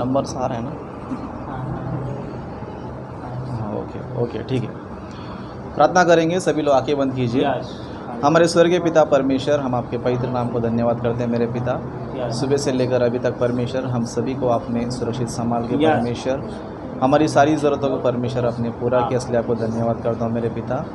Numbers आ रहे हैं ना? हाँ, ओके ओके, ठीक है। प्रार्थना करेंगे, सभी लोग आंखें बंद कीजिए। हमारे स्वर्गीय पिता परमेश्वर, हम आपके पवित्र नाम को धन्यवाद करते हैं मेरे पिता। सुबह से लेकर अभी तक परमेश्वर हम सभी को आपने सुरक्षित संभाल के परमेश्वर, हमारी सारी ज़रूरतों को परमेश्वर अपने पूरा किया, इसलिए आपको धन्यवाद करता हूँ मेरे पिता।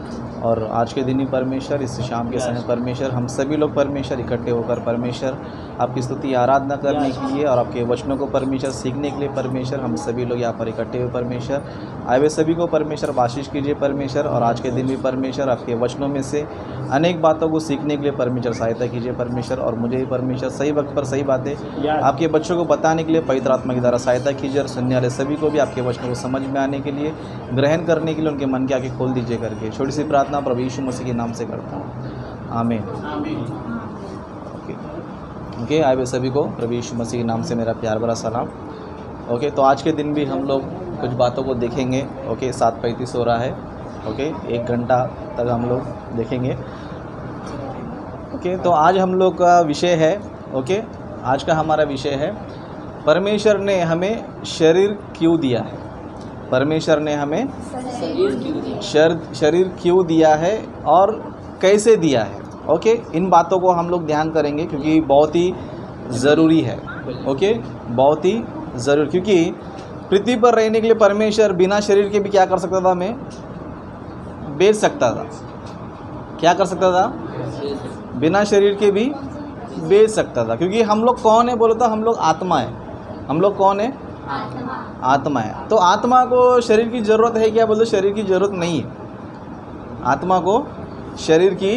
और आज के दिन ही परमेश्वर, इस शाम के समय परमेश्वर, हम सभी लोग परमेश्वर इकट्ठे होकर परमेश्वर आपकी स्तुति आराधना करने के लिए और आपके वचनों को परमेश्वर सीखने के लिए परमेश्वर हम सभी लोग यहाँ पर इकट्ठे हुए परमेश्वर। आए हुए सभी को परमेश्वर आशीष कीजिए परमेश्वर, और आज के दिन भी परमेश्वर आपके वचनों में से अनेक बातों को सीखने के लिए परमेश्वर सहायता कीजिए परमेश्वर, और मुझे भी परमेश्वर सही वक्त पर सही बातें आपके बच्चों को बताने के लिए पवित्र आत्मा की द्वारा सहायता कीजिए, और सुनने वाले सभी को भी आपके वचनों को समझ में आने के लिए, ग्रहण करने के लिए उनके मन की आंखें खोल दीजिए करके छोटी सी प्रार्थना प्रभु यीशु मसीह के नाम से करता हूँ, आमीन। ओके, आए हुए सभी को प्रभु यीशु मसीह के नाम से मेरा प्यार भरा सलाम। ओके, तो आज के दिन भी हम लोग कुछ बातों को देखेंगे। ओके, 7:35 हो रहा है। ओके, 1 घंटा तक हम लोग देखेंगे। ओके, तो आज हम लोग का विषय है, ओके, आज का हमारा विषय है परमेश्वर ने हमें शरीर क्यों दिया है। परमेश्वर ने हमें शरीर क्यों दिया है और कैसे दिया है। ओके, इन बातों को हम लोग ध्यान करेंगे क्योंकि बहुत ही ज़रूरी है। ओके, बहुत ही ज़रूरी, क्योंकि पृथ्वी पर रहने के लिए परमेश्वर बिना शरीर के भी क्या कर सकता था, हमें बेच सकता था। क्या कर सकता था? बिना शरीर के भी बेच सकता था, क्योंकि हम लोग कौन है बोलो तो हम लोग आत्मा है। हम लोग कौन है? आत्मा है। तो आत्मा को शरीर की ज़रूरत है क्या बोलो? शरीर की ज़रूरत नहीं है। आत्मा को शरीर की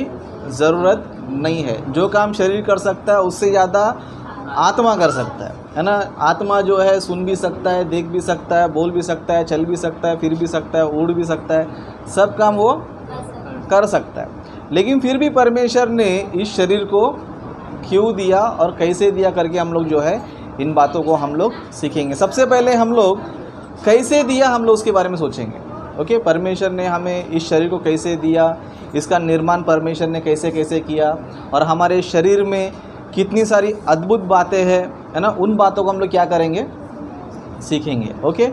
ज़रूरत नहीं है। जो काम शरीर कर सकता है उससे ज़्यादा आत्मा कर सकता है ना। आत्मा जो है सुन भी सकता है, देख भी सकता है, बोल भी सकता है, चल भी सकता है, फिर भी सकता है, उड़ भी सकता है, सब काम वो कर सकता है। लेकिन फिर भी परमेश्वर ने इस शरीर को क्यों दिया और कैसे दिया करके हम लोग जो है इन बातों को हम लोग सीखेंगे। सबसे पहले हम लोग कैसे दिया, हम लोग उसके बारे में सोचेंगे। ओके, परमेश्वर ने हमें इस शरीर को कैसे दिया, इसका निर्माण परमेश्वर ने कैसे कैसे किया, और हमारे शरीर में कितनी सारी अद्भुत बातें हैं, है ना। उन बातों को हम लोग क्या करेंगे, सीखेंगे। ओके,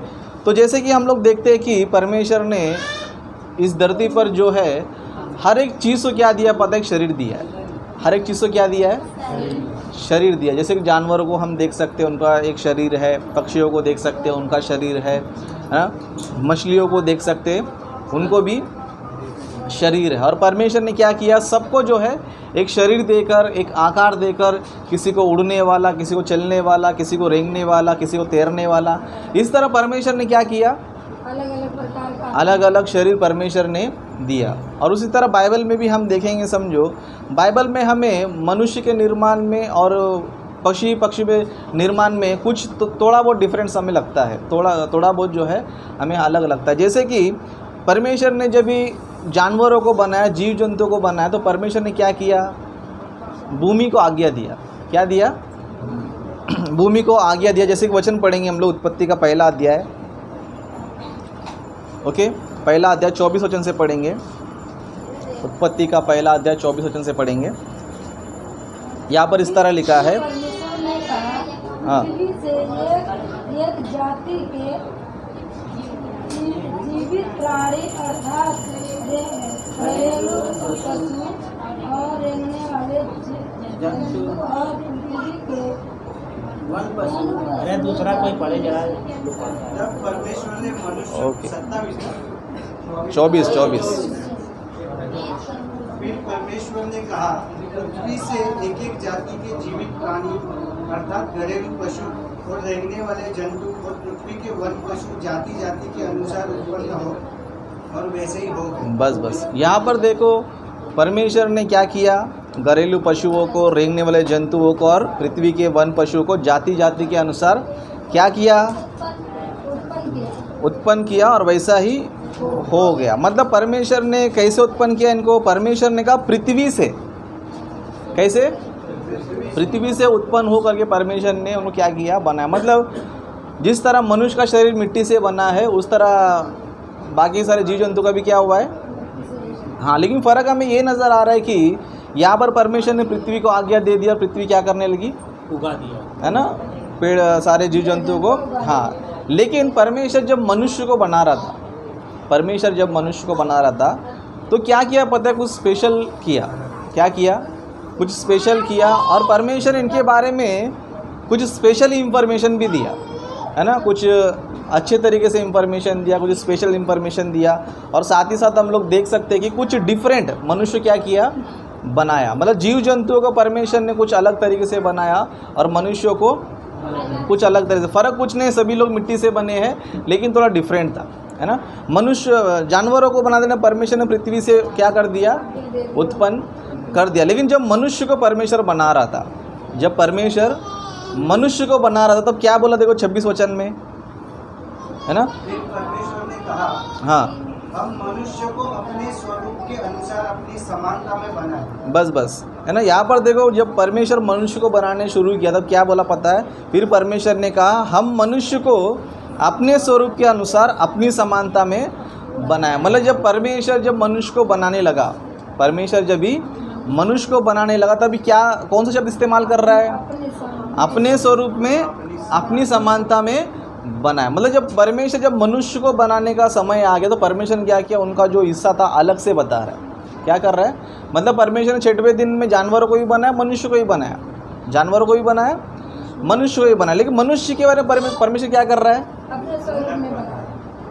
तो जैसे कि हम लोग देखते हैं कि परमेश्वर ने इस धरती पर जो है हर एक चीज़ को क्या दिया, पता है? शरीर दिया है। हर एक चीज़ को क्या दिया है? शरीर दिया। जैसे कि जानवरों को हम देख सकते हैं, उनका एक शरीर है। पक्षियों को देख सकते हैं, उनका शरीर है ना। मछलियों को देख सकते हैं, उनको भी शरीर है। और परमेश्वर ने क्या किया, सबको जो है एक शरीर देकर, एक आकार देकर, किसी को उड़ने वाला, किसी को चलने वाला, किसी को रेंगने वाला, किसी को तैरने वाला, इस तरह परमेश्वर ने क्या किया, अलग अलग शरीर परमेश्वर ने दिया। और उसी तरह बाइबल में भी हम देखेंगे, समझो बाइबल में हमें मनुष्य के निर्माण में और पक्षी में निर्माण में कुछ थोड़ा बहुत डिफरेंस हमें लगता है। थोड़ा बहुत जो है हमें अलग लगता है। जैसे कि परमेश्वर ने जब भी जानवरों को बनाया, जीव जंतुओं को बनाया, तो परमेश्वर ने क्या किया, भूमि को आज्ञा दिया। क्या दिया? भूमि को आज्ञा दिया। जैसे कि वचन पढ़ेंगे हम लोग, उत्पत्ति का पहला अध्याय। ओके, पहला अध्याय 24 वचन से पढ़ेंगे। उत्पत्ति का पहला अध्याय 24 वचन से पढ़ेंगे। यहाँ पर इस तरह लिखा है, हाँ, एक जाति के जीवित प्राणी अर्थात घरेलू पशु और रेंगने वाले जंतु और पृथ्वी के अरे दूसरा कोई पढ़े जरा। जब परमेश्वर ने मनुष्य ओके। 24 24 फिर परमेश्वर ने कहा, पृथ्वी से एक एक जाति के जीवित प्राणी अर्थात घरेलू पशु और रेंगने वाले जंतु और पृथ्वी के वन पशु जाति जाति के अनुसार उत्पन्न हो, और वैसे ही हो। बस यहाँ पर देखो, परमेश्वर ने क्या किया, घरेलू पशुओं को, रेंगने वाले जंतुओं को और पृथ्वी के वन पशुओं को जाति जाति के अनुसार क्या किया, उत्पन्न किया, और वैसा ही हो गया। मतलब परमेश्वर ने कैसे उत्पन्न किया इनको? परमेश्वर ने कहा पृथ्वी से। कैसे? पृथ्वी से उत्पन्न हो करके परमेश्वर ने उनको क्या किया, बनाया। मतलब जिस तरह मनुष्य का शरीर मिट्टी से बना है, उस तरह बाकी सारे जीव जंतु का भी क्या हुआ है। हाँ, लेकिन फ़र्क हमें ये नज़र आ रहा है कि यहाँ पर परमेश्वर ने पृथ्वी को आज्ञा दे दिया, पृथ्वी क्या करने लगी, उगा दिया, है ना, पेड़ सारे जीव जंतुओं को, हाँ। लेकिन परमेश्वर जब मनुष्य को बना रहा था, परमेश्वर जब मनुष्य को बना रहा था तो क्या किया पता है? कुछ स्पेशल किया। क्या किया? कुछ स्पेशल किया। और परमेश्वर इनके बारे में कुछ स्पेशल इंफॉर्मेशन भी दिया, है ना। कुछ अच्छे तरीके से इंफॉर्मेशन दिया, कुछ स्पेशल इंफॉर्मेशन दिया। और साथ ही साथ हम लोग देख सकते हैं कि कुछ डिफरेंट मनुष्य क्या किया? बनाया। मतलब जीव जंतुओं को परमेश्वर ने कुछ अलग तरीके से बनाया और मनुष्यों को कुछ अलग तरीके से। फ़र्क कुछ नहीं, सभी लोग मिट्टी से बने हैं, लेकिन थोड़ा डिफरेंट था, है ना। मनुष्य जानवरों को बना देना परमेश्वर ने पृथ्वी से क्या कर दिया? उत्पन्न कर दिया। लेकिन जब मनुष्य को परमेश्वर बना रहा था, जब परमेश्वर मनुष्य को बना रहा था तब क्या बोला? देखो 26 वचन में, है ना। फिर परमेश्वर ने कहा, हाँ, हम मनुष्य को अपने स्वरूप के अनुसार अपनी समानता में बनाए। बस, है ना। यहाँ पर देखो जब परमेश्वर मनुष्य को बनाने शुरू किया तब क्या बोला पता है? फिर परमेश्वर ने कहा हम मनुष्य को अपने स्वरूप के अनुसार अपनी समानता में बनाया। मतलब जब परमेश्वर जब मनुष्य को बनाने लगा, परमेश्वर जब भी मनुष्य को बनाने लगा तभी क्या, कौन सा शब्द इस्तेमाल कर रहा है? अपने स्वरूप में अपनी समानता में बनाया। मतलब जब परमेश्वर जब मनुष्य को बनाने का समय आ गया तो परमेश्वर ने क्या किया? उनका जो हिस्सा था अलग से बता रहा है। क्या कर रहा है? मतलब परमेश्वर ने 6वें दिन में जानवरों को भी बनाया, मनुष्य को भी बनाया, जानवरों को भी बनाया, मनुष्य को भी बनाया। लेकिन मनुष्य के बारे में परमेश्वर क्या कर रहा है? अपने स्वरूप में बनाया,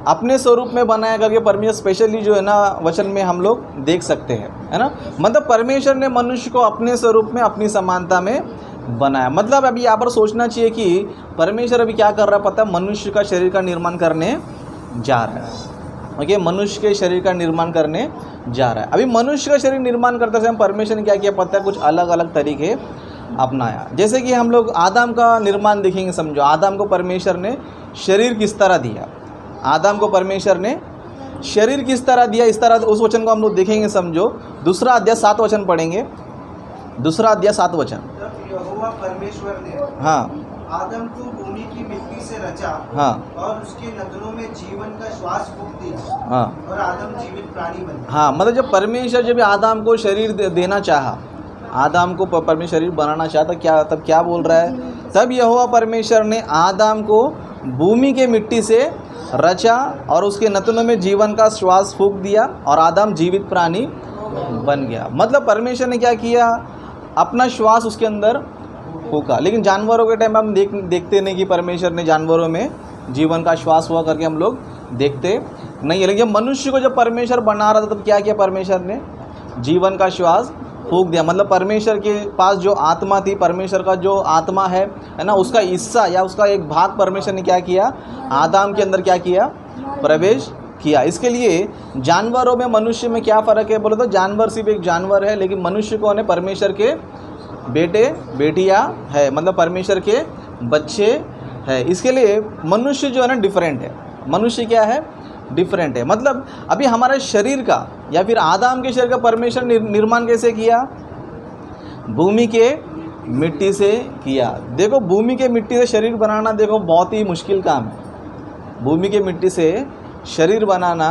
अपने स्वरूप में बनाया करके परमेश्वर स्पेशली जो है ना वचन में हम लोग देख सकते हैं, है ना। मतलब परमेश्वर ने मनुष्य को अपने स्वरूप में अपनी समानता में बनाया। मतलब अभी यहाँ पर सोचना चाहिए कि परमेश्वर अभी क्या कर रहा है पता है? मनुष्य का शरीर का निर्माण करने जा रहा है। ओके, मनुष्य के शरीर का निर्माण करने जा रहा है। अभी मनुष्य का शरीर निर्माण करते समय परमेश्वर ने क्या किया पता है? कुछ अलग अलग तरीके अपनाया। जैसे कि हम लोग आदम का निर्माण देखेंगे, समझो आदम को परमेश्वर ने शरीर किस तरह दिया, आदम को परमेश्वर ने शरीर किस तरह दिया, इस तरह उस वचन को हम लोग देखेंगे। समझो 2 अध्याय 7 वचन पढ़ेंगे, 2 अध्याय 7 वचन। तब यहोवा परमेश्वर ने हाँ, आदम को भूमि की मिट्टी से रचा, हाँ, और उसके नथनों में जीवन का श्वास फूंक दिया, हाँ, और आदम जीवित प्राणी बन गया। हाँ। मतलब जब परमेश्वर जब आदम को शरीर देना चाहा, आदम को परमेश्वर शरीर बनाना चाहा तब क्या बोल रहा है? तब यहोवा परमेश्वर ने आदम को भूमि के मिट्टी से रचा और उसके नथनों में जीवन का श्वास फूंक दिया और आदम जीवित प्राणी बन गया। मतलब परमेश्वर ने क्या किया? अपना श्वास उसके अंदर फूंका। लेकिन जानवरों के टाइम हम देखते नहीं कि परमेश्वर ने जानवरों में जीवन का श्वास हुआ करके हम लोग देखते नहीं है। लेकिन मनुष्य को जब परमेश्वर बना रहा था तब क्या किया? परमेश्वर ने जीवन का श्वास फूंक दिया। मतलब परमेश्वर के पास जो आत्मा थी, परमेश्वर का जो आत्मा है ना, उसका हिस्सा या उसका एक भाग परमेश्वर ने क्या किया? आदम के अंदर क्या किया? प्रवेश किया। इसके लिए जानवरों में मनुष्य में क्या फ़र्क है बोलो तो? जानवर सिर्फ एक जानवर है, लेकिन मनुष्य कौन है? परमेश्वर के बेटे बेटियां है, मतलब परमेश्वर के बच्चे है। इसके लिए मनुष्य जो है ना डिफरेंट है। मनुष्य क्या है? डिफरेंट है। मतलब अभी हमारे शरीर का या फिर आदम के शरीर का परमेश्वर निर्माण कैसे किया? भूमि के मिट्टी से किया। देखो भूमि के मिट्टी से शरीर बनाना देखो बहुत ही मुश्किल काम है। भूमि के मिट्टी से शरीर बनाना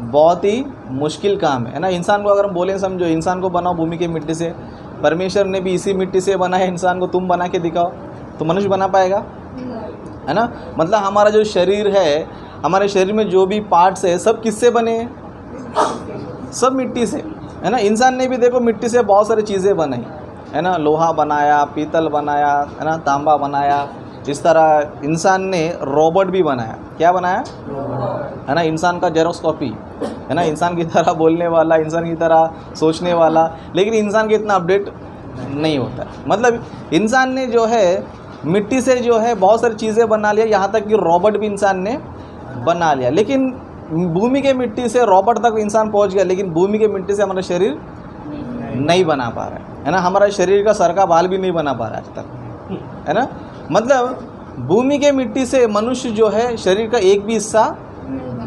बहुत ही मुश्किल काम है ना। इंसान को अगर हम बोलें, समझो इंसान को बनाओ भूमि के मिट्टी से, परमेश्वर ने भी इसी मिट्टी से बनाया इंसान को, तुम बना के दिखाओ तो मनुष्य बना पाएगा? है ना। मतलब हमारा जो शरीर है, हमारे शरीर में जो भी पार्ट्स है सब किससे बने हैं? सब मिट्टी से, है ना। इंसान ने भी देखो मिट्टी से बहुत सारी चीज़ें बनाई, है ना। लोहा बनाया, पीतल बनाया, है ना, तांबा बनाया। इस तरह इंसान ने रोबोट भी बनाया। क्या बनाया? है ना। इंसान का जेरोक्स कॉपी, है ना। इंसान की तरह बोलने वाला, इंसान की तरह सोचने वाला, लेकिन इंसान के इतना अपडेट नहीं होता। मतलब इंसान ने जो है मिट्टी से जो है बहुत सारी चीज़ें बना लिया, यहाँ तक कि रोबोट भी इंसान ने बना लिया। लेकिन भूमि के मिट्टी से रोबोट तक इंसान पहुँच गया, लेकिन भूमि के मिट्टी से हमारा शरीर नहीं बना पा रहा है ना। हमारा शरीर का सर का बाल भी नहीं बना पा रहा आज तक, है ना। मतलब भूमि के मिट्टी से मनुष्य जो है शरीर का एक भी हिस्सा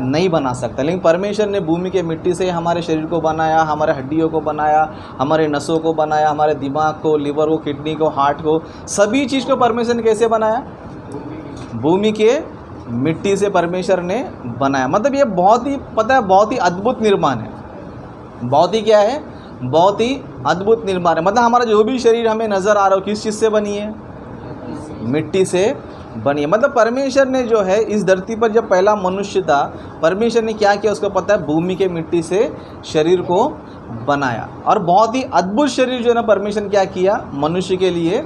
नहीं बना सकता, लेकिन परमेश्वर ने भूमि के मिट्टी से हमारे शरीर को बनाया, हमारे हड्डियों को बनाया, हमारे नसों को बनाया, हमारे दिमाग को, लिवर को, किडनी को, हार्ट को, सभी चीज़ को परमेश्वर ने कैसे बनाया? भूमि के मिट्टी से परमेश्वर ने बनाया। मतलब ये बहुत ही पता है, बहुत ही अद्भुत निर्माण है। बहुत ही क्या है? बहुत ही अद्भुत निर्माण है। मतलब हमारा जो भी शरीर हमें नज़र आ रहा हो किस चीज़ से बनी है? मिट्टी से बनी है। मतलब परमेश्वर ने जो है इस धरती पर जब पहला मनुष्य था, परमेश्वर ने क्या किया उसको पता है, भूमि के मिट्टी से शरीर को बनाया, और बहुत ही अद्भुत शरीर जो है ना परमेश्वर ने क्या किया, मनुष्य के लिए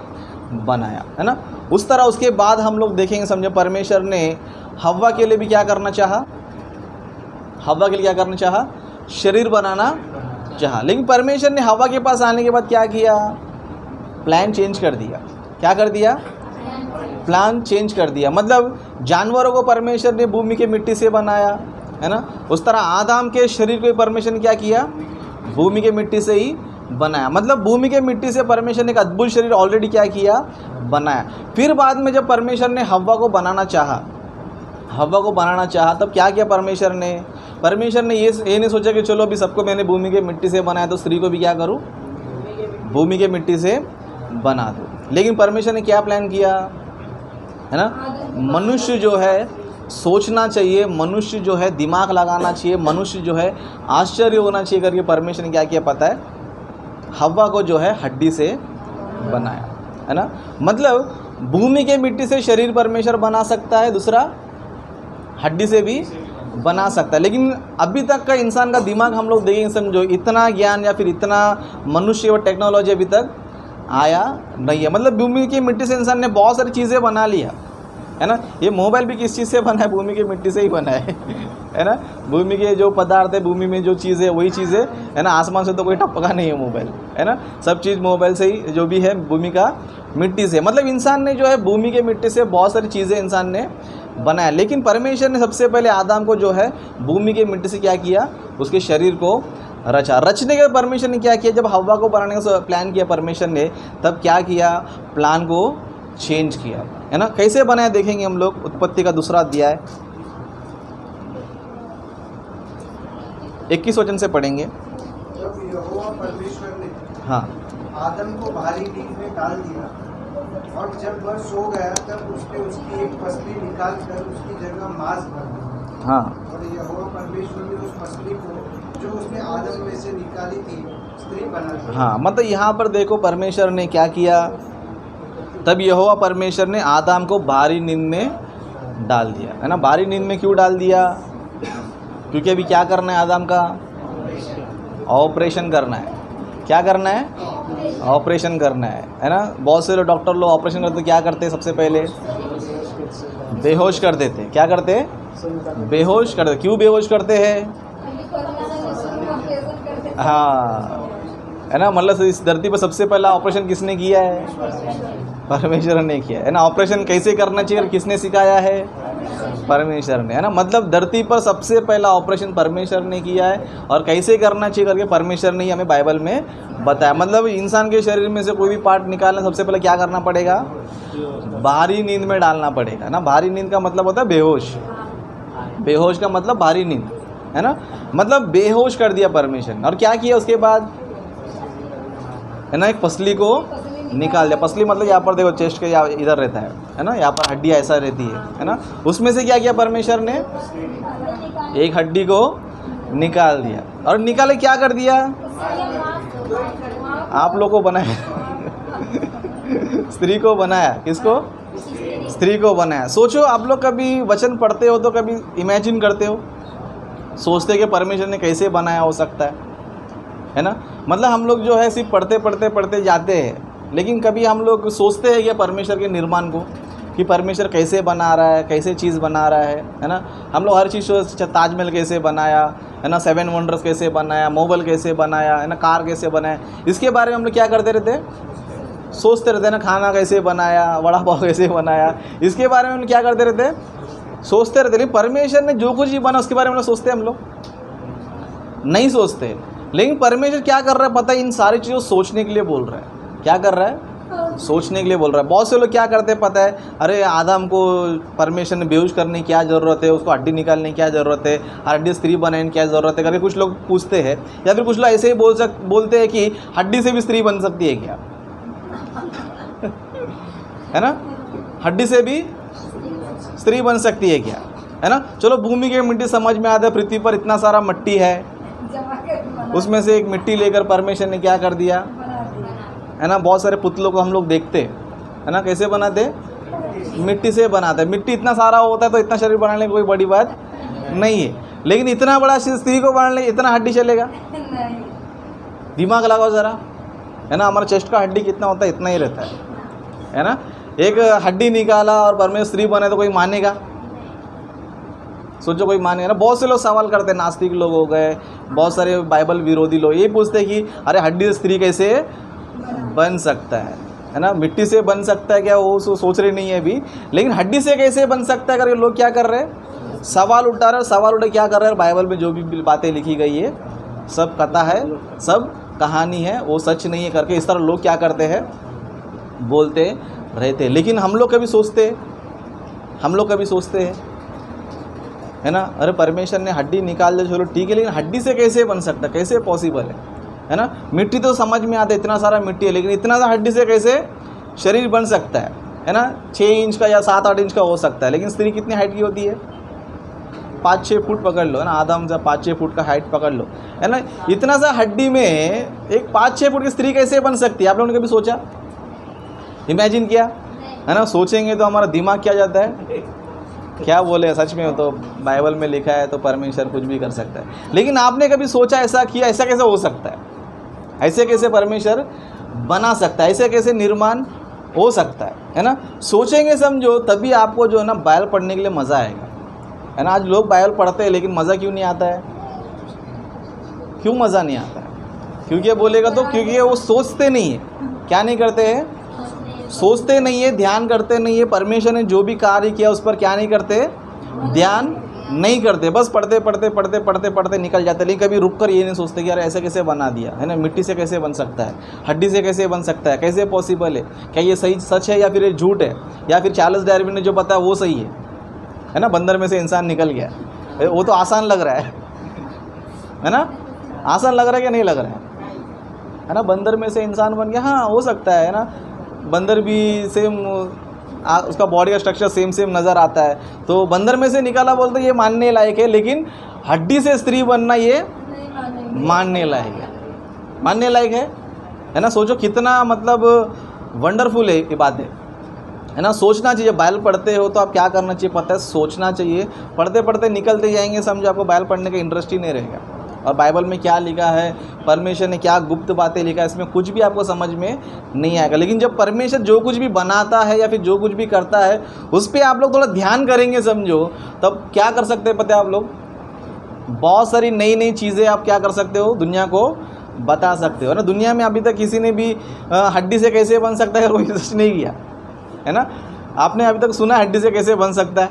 बनाया, है ना। उस तरह उसके बाद हम लोग देखेंगे, समझे, परमेश्वर ने हव्वा के लिए भी क्या करना चाहा, हव्वा के लिए क्या करना चाहा, शरीर बनाना चाहा। लेकिन परमेश्वर ने हव्वा के पास आने के बाद क्या किया, प्लान चेंज कर दिया। क्या कर दिया, प्लान चेंज कर दिया। मतलब जानवरों को परमेश्वर ने भूमि के मिट्टी से बनाया, है ना। उस तरह आदम के शरीर को परमेश्वर ने क्या किया, भूमि के मिट्टी से ही बनाया। मतलब भूमि के मिट्टी से परमेश्वर ने एक अद्भुत शरीर ऑलरेडी क्या किया, बनाया। फिर बाद में जब परमेश्वर ने हव्वा को बनाना चाहा, हव्वा को बनाना चाहा, तब क्या किया परमेश्वर ने, परमेश्वर ने ये नहीं सोचा कि चलो अभी सबको मैंने भूमि के मिट्टी से बनाया तो स्त्री को भी क्या करूं, भूमि के मिट्टी से बना दूं। लेकिन परमेश्वर ने क्या प्लान किया, है ना, मनुष्य जो है सोचना चाहिए, मनुष्य जो है दिमाग लगाना चाहिए, मनुष्य जो है आश्चर्य होना चाहिए करके परमेश्वर ने क्या किया पता है, हव्वा को जो है हड्डी से बनाया, है ना। मतलब भूमि के मिट्टी से शरीर परमेश्वर बना सकता है, दूसरा हड्डी से भी बना सकता है। लेकिन अभी तक का इंसान का दिमाग हम लोग देखेंगे, समझो इतना ज्ञान या फिर इतना मनुष्य और टेक्नोलॉजी अभी तक आया नहीं है। मतलब भूमि की मिट्टी से इंसान ने बहुत सारी चीज़ें बना लिया, है ना। ये मोबाइल भी किस चीज़ से बना है, भूमि की मिट्टी से ही बना है ना। भूमि के जो पदार्थ है, भूमि में जो चीज़ है वही चीज़ है ना। आसमान से तो कोई टपका नहीं है मोबाइल, है ना। सब चीज़ मोबाइल से ही जो भी है भूमि का मिट्टी से। मतलब इंसान ने जो है भूमि के मिट्टी से बहुत सारी चीज़ें इंसान ने बनाया। लेकिन परमेश्वर ने सबसे पहले आदम को जो है भूमि के मिट्टी से क्या किया, उसके शरीर को रचा। रचने के परमेश्वर ने क्या किया, जब हव्वा को बनाने का प्लान किया परमेश्वर ने, तब क्या किया, प्लान को चेंज किया, है ना। कैसे बनाया देखेंगे हम लोग। उत्पत्ति का 2 अध्याय 21 वचन से पढ़ेंगे। जब यहोवा परमेश्वर ने हाँ, आदम को भारी नींद में डाल दिया और जब वह सो गया तब उसने उसकी एक पसली निकाल कर उसकी जगह मांस भर दिया। हाँ, और यहोवा परमेश्वर ने उस पसली को जो उसने आदम में से निकाली थी स्त्री बना दी। हाँ, मतलब यहाँ पर देखो परमेश्वर ने क्या किया, तब यहोवा परमेश्वर ने आदम को भारी नींद में डाल दिया, है ना। भारी नींद में क्यों डाल दिया, क्योंकि अभी क्या करना है, आदम का ऑपरेशन करना है। क्या करना है, ऑपरेशन करना है ना। बहुत से लोग डॉक्टर लोग ऑपरेशन करते क्या करते हैं, सबसे पहले बेहोश कर देते। क्या करते, बेहोश कर देते। क्यों बेहोश करते हैं, हाँ, है ना। मतलब इस धरती पर सबसे पहला ऑपरेशन किसने किया है, परमेश्वर ने किया है ना। ऑपरेशन कैसे करना चाहिए किसने सिखाया है, परमेश्वर ने, है ना। मतलब धरती पर सबसे पहला ऑपरेशन परमेश्वर ने किया है, और कैसे करना चाहिए करके परमेश्वर ने ही हमें बाइबल में बताया। मतलब इंसान के शरीर में से कोई भी पार्ट निकालना सबसे पहले क्या करना पड़ेगा, भारी नींद में डालना पड़ेगा ना। भारी नींद का मतलब होता है बेहोश, बेहोश का मतलब भारी नींद, है ना। मतलब बेहोश कर दिया परमेश्वर ने। और क्या किया उसके बाद, है ना, एक पसली को निकाल दिया। पसली मतलब यहाँ पर देखो चेस्ट के इधर रहता है ना, यहाँ पर हड्डी ऐसा रहती है ना। उसमें से क्या किया परमेश्वर ने, एक हड्डी को निकाल दिया। और निकाले क्या कर दिया, आप लोग को बनाया स्त्री को बनाया। किसको, स्त्री को बनाया। सोचो आप लोग कभी वचन पढ़ते हो तो कभी इमेजिन करते हो, सोचते कि परमेश्वर ने कैसे बनाया हो सकता है ना। मतलब हम लोग जो है सिर्फ पढ़ते पढ़ते पढ़ते जाते हैं, लेकिन कभी हम लोग सोचते हैं कि परमेश्वर के निर्माण को, कि परमेश्वर कैसे बना रहा है, कैसे चीज़ बना रहा है ना। हम लोग हर चीज़, ताजमहल कैसे बनाया, है ना, 7 वंडर्स कैसे बनाया, मोबाइल कैसे बनाया, है ना, कार कैसे बनाया, इसके बारे में हम लोग क्या करते रहते, सोचते रहते हैं ना। खाना कैसे बनाया, वड़ा पाव कैसे बनाया, इसके बारे में हम क्या करते रहते, सोचते रहते। लेकिन परमेश्वर ने जो कुछ ही बना उसके बारे में सोचते हम लोग नहीं सोचते। लेकिन परमेश्वर क्या कर रहा है पता है, इन सारी चीज़ों सोचने के लिए बोल रहा है। क्या कर रहा है, सोचने के लिए बोल रहा है। बहुत से लोग क्या करते हैं पता है, अरे आदम को परमेश्वर ने बेहोश करने की क्या ज़रूरत है, उसको हड्डी निकालने की क्या ज़रूरत है, हड्डी स्त्री बनाने की क्या ज़रूरत है करके कुछ लोग पूछते हैं। या फिर कुछ लोग ऐसे ही बोलते हैं कि हड्डी से भी स्त्री बन सकती है क्या है ना, हड्डी से भी स्त्री बन सकती है क्या, है ना। चलो भूमि की मिट्टी समझ में आता है, पृथ्वी पर इतना सारा मिट्टी है, उसमें से एक मिट्टी लेकर परमेश्वर ने क्या कर दिया, है ना। बहुत सारे पुतलों को हम लोग देखते हैं, है ना, कैसे बनाते, मिट्टी से बनाता है। मिट्टी इतना सारा होता है तो इतना शरीर बनाने की कोई बड़ी बात नहीं है, लेकिन इतना बड़ा स्त्री को बनाने इतना हड्डी चलेगा? नहीं। दिमाग लगाओ ज़रा, है ना। हमारा चेस्ट का हड्डी कितना होता है? इतना ही रहता है ना। एक हड्डी निकाला और परमेश्वर स्त्री बने तो कोई मानेगा? सोचो कोई मानेगा ना। बहुत से लोग सवाल करते हैं, नास्तिक लोग हो गए, बहुत सारे बाइबल विरोधी लोग ये पूछते हैं कि अरे हड्डी से स्त्री कैसे बन सकता है ना। मिट्टी से बन सकता है क्या, वो सोच रहे नहीं है अभी। लेकिन हड्डी से कैसे बन सकता है करके लोग क्या कर रहे हैं, सवाल उठा रहे हैं। सवाल उठे क्या कर रहे हैं, बाइबल में जो भी बातें लिखी गई है सब कथा है, सब कहानी है, वो सच नहीं है करके इस तरह लोग क्या करते हैं, बोलते रहते हैं। लेकिन हम लोग कभी सोचते हैं है ना, अरे परमेश्वर ने हड्डी निकाल दे, चलो ठीक है, लेकिन हड्डी से कैसे बन सकता है, कैसे पॉसिबल है ना। मिट्टी तो समझ में आता है, इतना सारा मिट्टी है, लेकिन इतना सा हड्डी से कैसे शरीर बन सकता है ना। 6 इंच का या 7-8 इंच का हो सकता है, लेकिन स्त्री कितनी हाइट की होती है? 5-6 फुट पकड़ लो, है ना, आधा से 5-6 फुट का हाइट पकड़ लो, है ना। इतना सा हड्डी में एक 5-6 फुट की स्त्री कैसे बन सकती है? आप लोगों ने कभी सोचा, इमेजिन किया, है ना। सोचेंगे तो हमारा दिमाग क्या जाता है, क्या बोले, सच में तो बाइबल में लिखा है तो परमेश्वर कुछ भी कर सकता है। लेकिन आपने कभी सोचा, ऐसा किया, ऐसा कैसे हो सकता है, ऐसे कैसे परमेश्वर बना सकता है, ऐसे कैसे निर्माण हो सकता है ना। सोचेंगे समझो तभी आपको जो है ना बाइबल पढ़ने के लिए मज़ा आएगा, है ना। आज लोग बाइबल पढ़ते हैं लेकिन मज़ा क्यों नहीं आता है? क्यों मज़ा नहीं आता है? क्योंकि बोलेगा तो क्योंकि वो सोचते नहीं है। क्या नहीं करते हैं? सोचते नहीं है, ध्यान करते नहीं है। परमेश्वर ने जो भी कार्य किया उस पर क्या नहीं करते, ध्यान नहीं करते। बस पढ़ते निकल जाते, लेकिन कभी रुक कर ये नहीं सोचते कि यार ऐसे कैसे बना दिया, है ना। मिट्टी से कैसे बन सकता है, हड्डी से कैसे बन सकता है, कैसे पॉसिबल है, क्या ये सही सच है या फिर ये झूठ है, या फिर चार्ल्स डार्विन ने जो बताया वो सही है ना। बंदर में से इंसान निकल गया, वो तो आसान लग रहा है ना। आसान लग रहा है कि नहीं लग रहा है ना। बंदर में से इंसान बन गया, हाँ हो सकता है ना। बंदर भी सेम, उसका बॉडी का स्ट्रक्चर सेम नज़र आता है, तो बंदर में से निकाला बोलते ये मानने लायक है। लेकिन हड्डी से स्त्री बनना ये मानने लायक है ना। सोचो कितना मतलब वंडरफुल है ये बात है ना। सोचना चाहिए। बाइबल पढ़ते हो तो आप क्या करना चाहिए पता है, सोचना चाहिए। पढ़ते निकलते जाएंगे, समझो आपको बाइबल पढ़ने का इंटरेस्ट ही नहीं रहेगा। और बाइबल में क्या लिखा है, परमेश्वर ने क्या गुप्त बातें लिखा है, इसमें कुछ भी आपको समझ में नहीं आएगा। लेकिन जब परमेश्वर जो कुछ भी बनाता है या फिर जो कुछ भी करता है उस पर आप लोग थोड़ा ध्यान करेंगे समझो, तब क्या कर सकते हैं पता है आप लोग, बहुत सारी नई चीज़ें आप क्या कर सकते हो, दुनिया को बता सकते हो ना। दुनिया में अभी तक किसी ने भी हड्डी से कैसे बन सकता है कोई रिसर्च नहीं किया, है ना। आपने अभी तक सुना हड्डी से कैसे बन सकता है,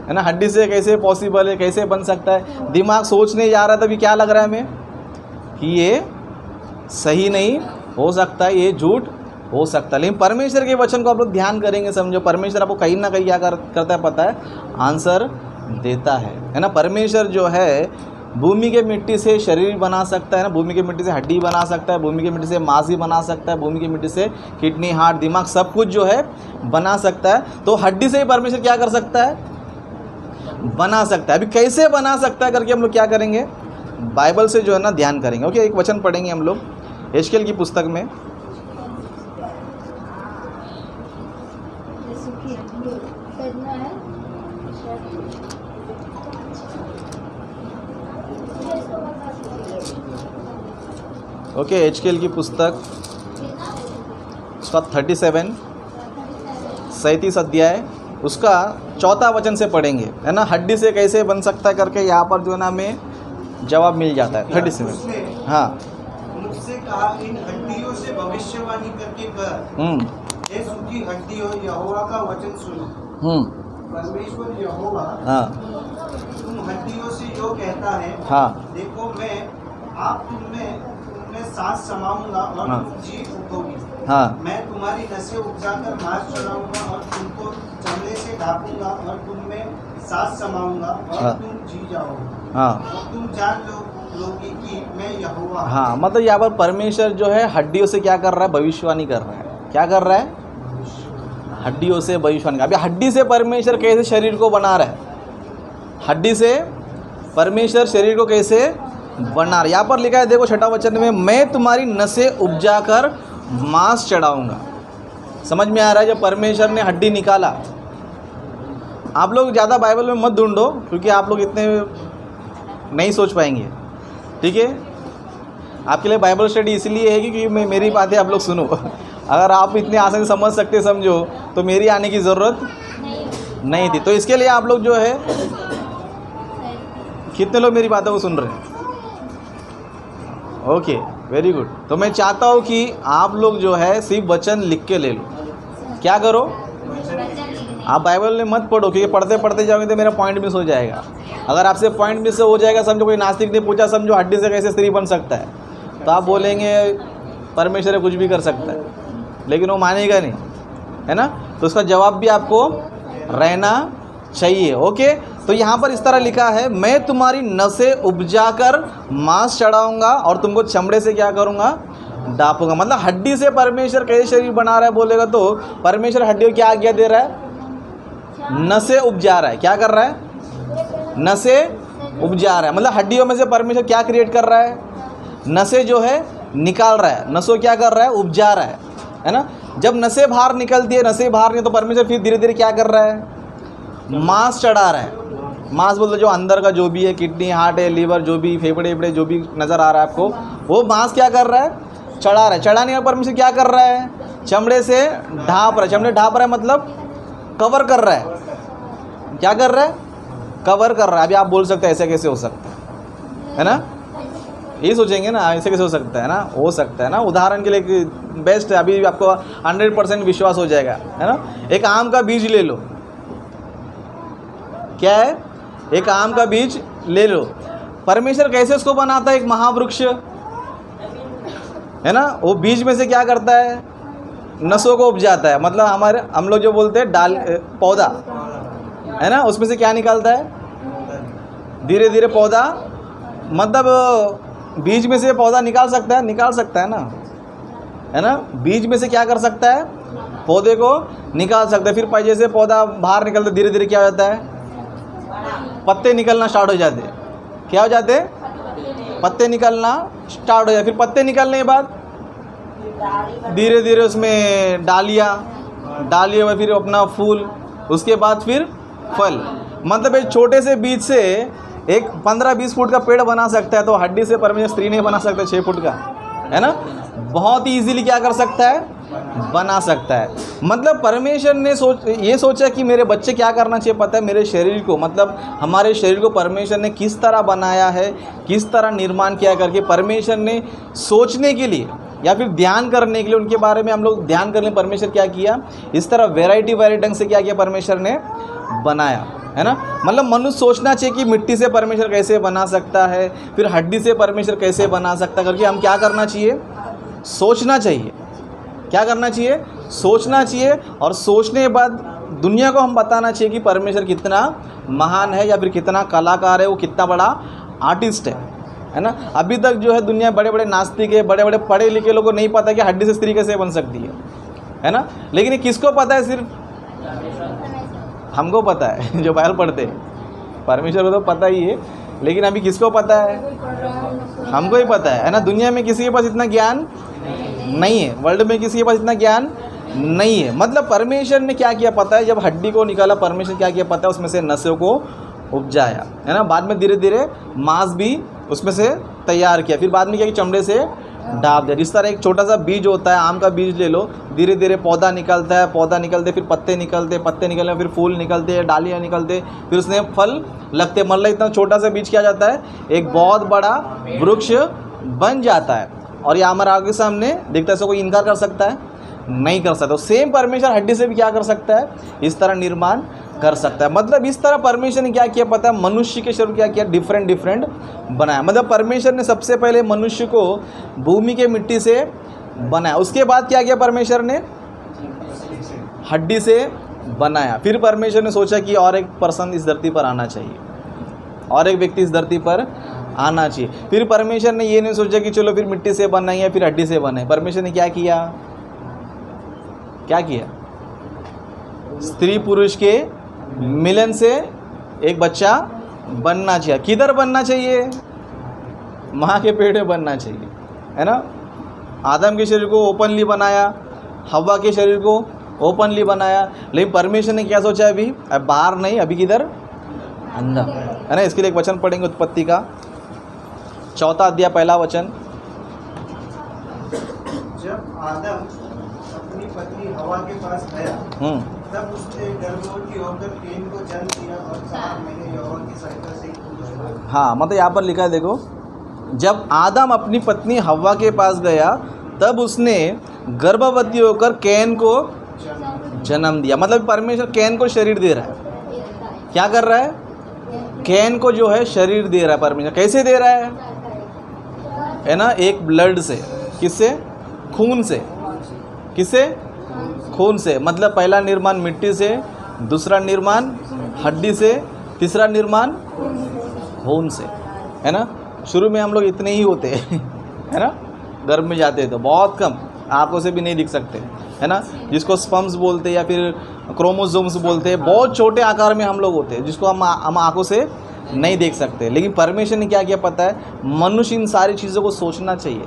है ना। हड्डी से कैसे पॉसिबल है, कैसे बन सकता है। दिमाग सोचने जा रहा है तभी क्या लग रहा है हमें कि ये सही नहीं हो सकता है, ये झूठ हो सकता है। लेकिन परमेश्वर के वचन को आप लोग ध्यान करेंगे समझो, परमेश्वर आपको कहीं ना कहीं क्या करता है पता है, आंसर देता है ना। परमेश्वर जो है भूमि के मिट्टी से शरीर बना सकता है ना, भूमि की मिट्टी से हड्डी बना सकता है, भूमि की मिट्टी से मांस भी बना सकता है, भूमि की मिट्टी से किडनी, हार्ट, दिमाग सब कुछ जो है बना सकता है। तो हड्डी से ही परमेश्वर क्या कर सकता है, बना सकता है। अभी कैसे बना सकता है करके हम लोग क्या करेंगे, बाइबल से जो है ना ध्यान करेंगे। ओके, एक वचन पढ़ेंगे हम लोग यहेजकेल की पुस्तक में, ओके, यहेजकेल की पुस्तक उसका 37 अध्याय उसका 4था वचन से पढ़ेंगे, है ना। हड्डी से कैसे बन सकता है करके यहाँ पर जो है ना हमें जवाब मिल जाता है। 37, हाँ। मुझसे कहा, इन हड्डियों से भविष्यवाणी करके कर, ये सूखी हड्डियों, यहोवा का वचन सुनो। परमेश्वर यहोवा, हाँ, तुम हड्डियों से जो कहता है, हाँ, देखो मैं आप तुमने सांस समाऊंगा और हाँ, तुम जी उठोगी। हाँ, मैं तुम्हारी नसें उपजाकर मांस चढ़ाऊंगा और तुमको चमड़े से ढांपूंगा और तुम में सांस समाऊंगा और हाँ, तुम जी जाओगे। हाँ, और तुम जान लोगे कि मैं यहोवा। हाँ, मतलब यहाँ पर परमेश्वर जो है हड्डियों से क्या कर रहा है, भविष्यवाणी कर रहा है। क्या कर रहा है, हड्डियों से भविष्यवाणी। अभी हड्डी से परमेश्वर कैसे शरीर को बना रहा है, हड्डी से परमेश्वर शरीर को कैसे बना रहा है। यहाँ पर लिखा है देखो 6वां वचन में, मैं तुम्हारी नसें उपजा कर मांस चढ़ाऊंगा। समझ में आ रहा है? जब परमेश्वर ने हड्डी निकाला, आप लोग ज़्यादा बाइबल में मत ढूंढो क्योंकि आप लोग इतने नहीं सोच पाएंगे, ठीक है? आपके लिए बाइबल स्टडी इसलिए है कि मैं मेरी बातें आप लोग सुनो। अगर आप इतने आसानी से समझ सकते समझो तो मेरी आने की ज़रूरत नहीं थी। तो इसके लिए आप लोग जो है, कितने लोग मेरी बातों को सुन रहे हैं? Okay, very good. तो मैं चाहता हूँ कि आप लोग जो है सिर्फ वचन लिख के ले लो। क्या करो? आप बाइबल में मत पढ़ो क्योंकि पढ़ते पढ़ते जाओगे तो मेरा पॉइंट मिस हो जाएगा। अगर आपसे पॉइंट मिस हो जाएगा, समझो कोई नास्तिक ने पूछा, समझो हड्डी से कैसे स्त्री बन सकता है, तो आप बोलेंगे परमेश्वर कुछ भी कर सकता है, लेकिन वो मानेगा नहीं, है ना? तो उसका जवाब भी आपको रहना चाहिए। ओके, तो यहाँ पर इस तरह लिखा है, मैं तुम्हारी नसें उपजा कर मांस चढ़ाऊँगा और तुमको चमड़े से क्या करूँगा? डापूंगा। मतलब हड्डी से परमेश्वर कैसे शरीर बना रहा है बोलेगा तो परमेश्वर हड्डी को क्या आज्ञा दे रहा है? नसें उपजा रहा है। क्या कर रहा है? नसें उपजा रहा है। मतलब हड्डियों में से परमेश्वर क्या क्रिएट कर रहा है? नसें जो है निकाल रहा है। नसों क्या कर रहा है? उपजा रहा है ना? जब नसें बाहर निकलती है, नसें बाहर नहीं, तो परमेश्वर फिर धीरे धीरे क्या कर रहा है? मांस चढ़ा रहा है। मांस बोलते जो अंदर का जो भी है, किडनी, हार्ट है, लीवर, जो भी फेफड़े वेफड़े जो भी नज़र आ रहा है आपको, वो मांस क्या कर रहा है? चढ़ा रहा है। चढ़ाने का परमेश्वर क्या कर रहा है? चमड़े से ढाँप रहा है। चमड़े ढाँप रहा है मतलब कवर कर रहा है। क्या कर रहा है? कवर कर रहा है। अभी आप बोल सकते हैं ऐसे कैसे हो सकता है ना? ये सोचेंगे ना, ऐसे कैसे हो सकता है ना? हो सकता है ना। उदाहरण के लिए बेस्ट है, अभी आपको 100% विश्वास हो जाएगा, है ना? एक आम का बीज ले लो। क्या है? एक आम का बीज ले लो। परमेश्वर कैसे उसको बनाता है? एक महावृक्ष, है ना? वो बीज में से क्या करता है? नसों को उपजाता है। मतलब हम लोग जो बोलते हैं डाल पौधा, है ना? उसमें से क्या निकलता है? धीरे धीरे पौधा, मतलब बीज में से पौधा निकाल सकता है ना, है ना? बीज में से क्या कर सकता है? पौधे को निकाल सकता है। फिर जैसे पौधा बाहर निकलता है, धीरे धीरे क्या हो जाता है? पत्ते निकलना स्टार्ट हो जाते हैं। क्या हो जाते हैं? पत्ते निकलना स्टार्ट हो जाते। फिर पत्ते निकलने के बाद धीरे धीरे उसमें डालियाँ में फिर अपना फूल, उसके बाद फिर फल। मतलब एक छोटे से बीज से एक 15-20 फुट का पेड़ बना सकता है, तो हड्डी से परमेश्वर स्त्री नहीं बना सकता 6 फुट का, है ना? बहुत ही इजीली क्या कर सकता है? बना सकता है। मतलब परमेश्वर ने ये सोचा कि मेरे बच्चे क्या करना चाहिए पता है? मेरे शरीर को, मतलब हमारे शरीर को परमेश्वर ने किस तरह बनाया है, किस तरह निर्माण किया करके परमेश्वर ने सोचने के लिए या फिर ध्यान करने के लिए, उनके बारे में हम लोग ध्यान करने, परमेश्वर क्या किया? इस तरह वैरायटी ढंग से क्या किया? परमेश्वर ने बनाया, है ना? मतलब मनुष्य सोचना चाहिए कि मिट्टी से परमेश्वर कैसे बना सकता है, फिर हड्डी से परमेश्वर कैसे बना सकता है करके हम क्या करना चाहिए? सोचना चाहिए। क्या करना चाहिए? सोचना चाहिए। और सोचने के बाद दुनिया को हम बताना चाहिए कि परमेश्वर कितना महान है या फिर कितना कलाकार है, वो कितना बड़ा आर्टिस्ट है ना? अभी तक जो है दुनिया बड़े बड़े नास्तिक है, बड़े बड़े पढ़े लिखे लोगों को नहीं पता कि हड्डी से स्त्री कैसे बन सकती है ना? लेकिन ये किसको पता है? सिर्फ हमको पता है जो बाइबल पढ़ते हैं। परमेश्वर को तो पता ही है, लेकिन अभी किसको पता है? हमको ही पता है ना? दुनिया में किसी के पास इतना ज्ञान नहीं है, वर्ल्ड में किसी के पास इतना ज्ञान नहीं है। मतलब परमेश्वर ने क्या किया पता है? जब हड्डी को निकाला, परमेश्वर क्या किया पता है? उसमें से नसों को उपजाया, है ना? बाद में धीरे धीरे मांस भी उसमें से तैयार किया। फिर बाद में क्या कि चमड़े से ढाप दिया। जिस तरह एक छोटा सा बीज होता है, आम का बीज ले लो, धीरे धीरे पौधा निकलता है, पौधा निकलते फिर पत्ते निकलते, पत्ते निकलने फिर फूल निकलते हैं, डालियाँ निकलते, फिर उसमें फल लगते। मतलब इतना छोटा सा बीज क्या जाता है? एक बहुत बड़ा वृक्ष बन जाता है। और ये हमारे आगे सामने दिखता है, इसको कोई इनकार कर सकता है? नहीं कर सकता। सेम परमेश्वर हड्डी से भी क्या कर सकता है? इस तरह निर्माण कर सकता है। मतलब इस तरह परमेश्वर ने क्या किया पता है? मनुष्य के शरीर क्या किया? डिफरेंट बनाया। मतलब परमेश्वर ने सबसे पहले मनुष्य को भूमि के मिट्टी से बनाया। उसके बाद क्या किया परमेश्वर ने? हड्डी से बनाया। फिर परमेश्वर ने सोचा कि और एक पर्सन इस धरती पर आना चाहिए, और एक व्यक्ति इस धरती पर आना चाहिए। फिर परमेश्वर ने ये नहीं सोचा कि चलो फिर मिट्टी से बनाई है फिर हड्डी से बनाए। परमेश्वर ने क्या किया? स्त्री पुरुष के मिलन से एक बच्चा बनना चाहिए। किधर बनना चाहिए? माँ के पेट में बनना चाहिए, है ना? आदम के शरीर को ओपनली बनाया, हवा के शरीर को ओपनली बनाया, लेकिन परमेश्वर ने क्या सोचा अभी? अब बाहर नहीं, अभी किधर? अंदर, है ना। इसके लिए एक वचन पढ़ेंगे उत्पत्ति का 4 अध्याय 1 वचन। जब आदम अपनी पत्नी हवा के पास गया तब उसने गर्भवती होकर कैन को जन्म दिया और कहा, मैंने यहोवा की सहायता से एक पुरुष पाया। हाँ, मतलब यहाँ पर लिखा है, देखो, जब आदम अपनी पत्नी हवा के पास गया तब उसने गर्भवती होकर कैन को जन्म दिया। मतलब परमेश्वर कैन को शरीर दे रहा है। क्या कर रहा है? कैन को जो है शरीर दे रहा है परमेश्वर। कैसे दे रहा है ना? एक ब्लड से। किससे? खून से। किससे? खून से। मतलब पहला निर्माण मिट्टी से, दूसरा निर्माण हड्डी से, तीसरा निर्माण खून से, है ना। शुरू में हम लोग इतने ही होते हैं, है ना। गर्भ में जाते हैं तो बहुत कम, आंखों से भी नहीं दिख सकते, है ना। जिसको स्पर्म्स बोलते हैं या फिर क्रोमोसोम्स बोलते हैं, बहुत छोटे आकार में हम लोग होते हैं, जिसको हम आंखों से नहीं देख सकते। लेकिन परमेश्वर ने क्या किया पता है? मनुष्य इन सारी चीज़ों को सोचना चाहिए,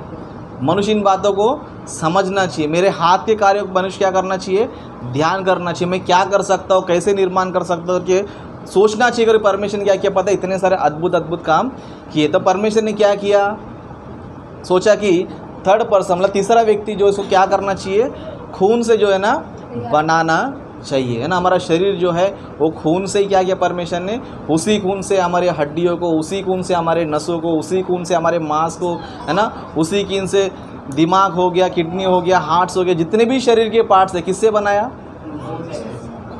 मनुष्य इन बातों को समझना चाहिए। मेरे हाथ के कार्यों को मनुष्य क्या करना चाहिए? ध्यान करना चाहिए। मैं क्या कर सकता हूँ, कैसे निर्माण कर सकता हूँ, कि सोचना चाहिए। अगर परमेश्वर ने क्या किया पता है? इतने सारे अद्भुत काम किए। तो परमेश्वर ने क्या किया? सोचा कि थर्ड पर्सन, मतलब तीसरा व्यक्ति जो इसको क्या करना चाहिए? खून से जो है ना बनाना चाहिए, है ना। हमारा शरीर जो है वो खून से ही क्या किया परमेश्वर ने? उसी खून से हमारे हड्डियों को, उसी खून से हमारे नसों को, उसी खून से हमारे मांस को, है ना, उसी खून से दिमाग हो गया, किडनी हो गया, हार्ट्स हो गया, जितने भी शरीर के पार्ट्स है, किससे बनाया?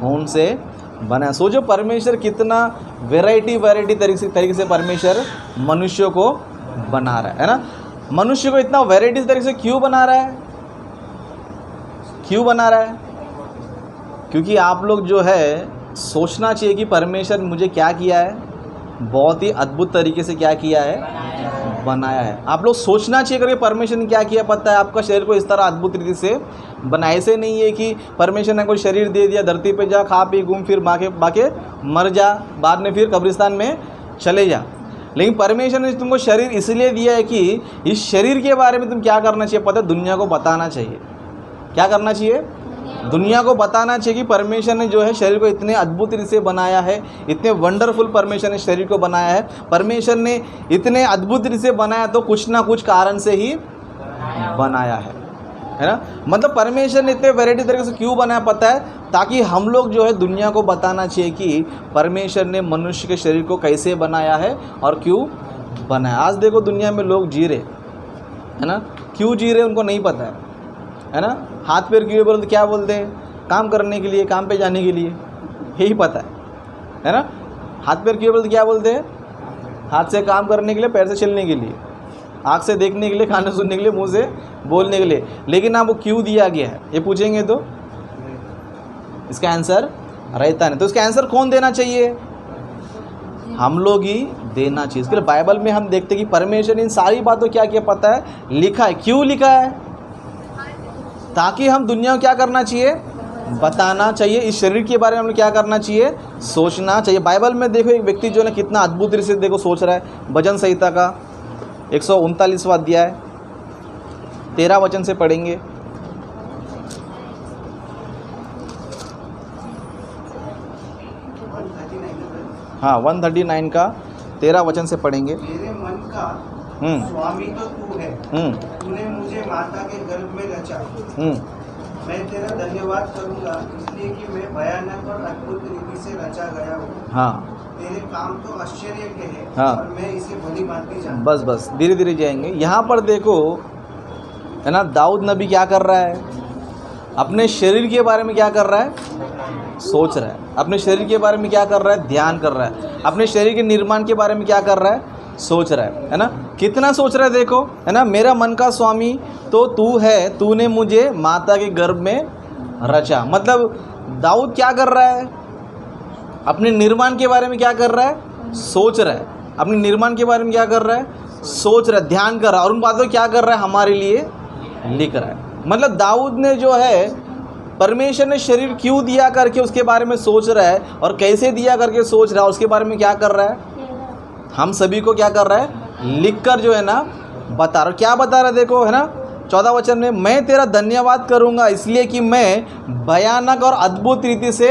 खून से बनाया। सोचो परमेश्वर कितना वैरायटी तरीके से परमेश्वर मनुष्य को बना रहा है ना। मनुष्य को इतना वैरायटी तरीके से क्यों बना रहा है? क्यों बना रहा है? क्योंकि आप लोग जो है सोचना चाहिए कि परमेश्वर ने मुझे क्या किया है? बहुत ही अद्भुत तरीके से क्या किया है? बनाया है। आप लोग सोचना चाहिए करके परमेश्वर ने क्या किया पता है? आपका शरीर को इस तरह अद्भुत रीति से बनाया। ऐसे नहीं है कि परमेश्वर ने कोई शरीर दे दिया, धरती पे जा, खा पी घूम फिर बाके मर जा, बाद में फिर कब्रिस्तान में चले जा। लेकिन परमेश्वर ने तुमको शरीर इसलिए दिया है कि इस शरीर के बारे में तुम क्या करना चाहिए पता है? दुनिया को बताना चाहिए। क्या करना चाहिए? दुनिया को बताना चाहिए कि परमेश्वर ने जो है शरीर को इतने अद्भुत रीति से बनाया है, इतने वंडरफुल परमेश्वर ने शरीर को बनाया है। परमेश्वर ने इतने अद्भुत रीति से बनाया तो कुछ ना कुछ कारण से ही बनाया है ना। मतलब परमेश्वर ने इतने वैरायटी तरीके से क्यों बनाया पता है? ताकि हम लोग जो है दुनिया को बताना चाहिए कि परमेश्वर ने मनुष्य के शरीर को कैसे बनाया है और क्यों बनाया। आज देखो दुनिया में लोग जी रहे, है ना, क्यों जी रहे उनको नहीं पता है ना। हाथ पैर क्यों बोलते? क्या बोलते हैं? काम करने के लिए, काम पे जाने के लिए, यही पता है ना। हाथ पैर क्यों बोलते? क्या बोलते हैं? हाथ से काम करने के लिए, पैर से चलने के लिए, आँख से देखने के लिए, खाना सुनने के लिए, मुंह से बोलने के लिए। लेकिन आप वो क्यों दिया गया है ये पूछेंगे तो इसका आंसर रहता नहीं। तो इसका आंसर कौन देना चाहिए? हम लोग ही देना चाहिए। इसके लिए बाइबल में हम देखते हैं कि परमेश्वर ने इन सारी बातों क्या किया पता है? लिखा है। क्यों लिखा है? ताकि हम दुनिया को क्या करना चाहिए? बताना चाहिए। इस शरीर के बारे में हमें क्या करना चाहिए? सोचना चाहिए। बाइबल में देखो एक व्यक्ति जो है ना कितना अद्भुत रीति से देखो सोच रहा है। भजन संहिता का 139वां अध्याय 13 वचन से पढ़ेंगे। हाँ 139 का 13 वचन से पढ़ेंगे। मेरे मन का स्वामी तो तू है, तूने मुझे माता के गर्भ में रचा। मैं तेरा धन्यवाद करूंगा इसलिए कि मैं भयानक और अद्भुत रीति से रचा गया हूँ। हाँ तेरे काम तो आश्चर्य के हैं। हाँ। और मैं इसे भली भांति जानता हूँ। बस धीरे धीरे जाएंगे। यहाँ पर देखो है ना, दाऊद नबी क्या कर रहा है? अपने शरीर के बारे में क्या कर रहा है? सोच रहा है। अपने शरीर के बारे में क्या कर रहा है? ध्यान कर रहा है। अपने शरीर के निर्माण के बारे में क्या कर रहा है? सोच रहा है ना। कितना सोच रहा है देखो, है ना। मेरा मन का स्वामी तो तू है, तूने मुझे माता के गर्भ में रचा। मतलब दाऊद क्या कर रहा है? अपने निर्माण के बारे में क्या कर रहा है? सोच रहा है। अपने निर्माण के बारे में क्या कर रहा है? सोच रहा है, ध्यान कर रहा है। और उन बातों को क्या कर रहा है? हमारे लिए लिख रहा है। मतलब दाऊद ने जो है परमेश्वर ने शरीर क्यों दिया करके उसके बारे में सोच रहा है, और कैसे दिया करके सोच रहा है, उसके बारे में क्या कर रहा है? हम सभी को क्या कर रहा है? लिखकर जो है ना बता रहा। क्या बता रहा है देखो, है ना। 14 वचन में, मैं तेरा धन्यवाद करूँगा इसलिए कि मैं भयानक और अद्भुत रीति से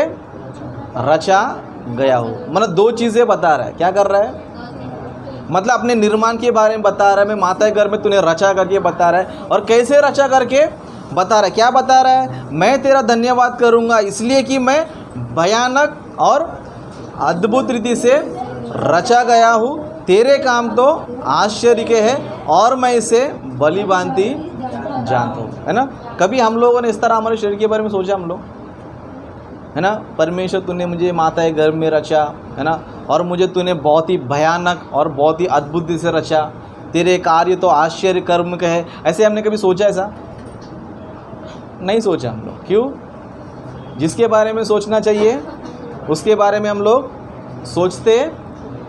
रचा गया हूँ। मतलब दो चीज़ें बता रहा है। क्या कर रहा है? मतलब अपने निर्माण के बारे में बता रहा है, मैं माता के घर में तूने रचा करके बता रहा है। और कैसे रचा करके बता रहा है? क्या बता रहा है? मैं तेरा धन्यवाद करूँगा इसलिए कि मैं भयानक और अद्भुत रीति से रचा गया हूँ। तेरे काम तो आश्चर्य के हैं और मैं इसे भली भांति जानता हूँ। है ना? कभी हम लोगों ने इस तरह हमारे शरीर के बारे में सोचा? हम लोग, है ना, परमेश्वर तूने मुझे माता के गर्भ में रचा, है ना, और मुझे तूने बहुत ही भयानक और बहुत ही अद्भुत से रचा, तेरे कार्य तो आश्चर्य कर्म के है। ऐसे हमने कभी सोचा? ऐसा नहीं सोचा हम लोग। क्यों? जिसके बारे में सोचना चाहिए उसके बारे में हम लोग सोचते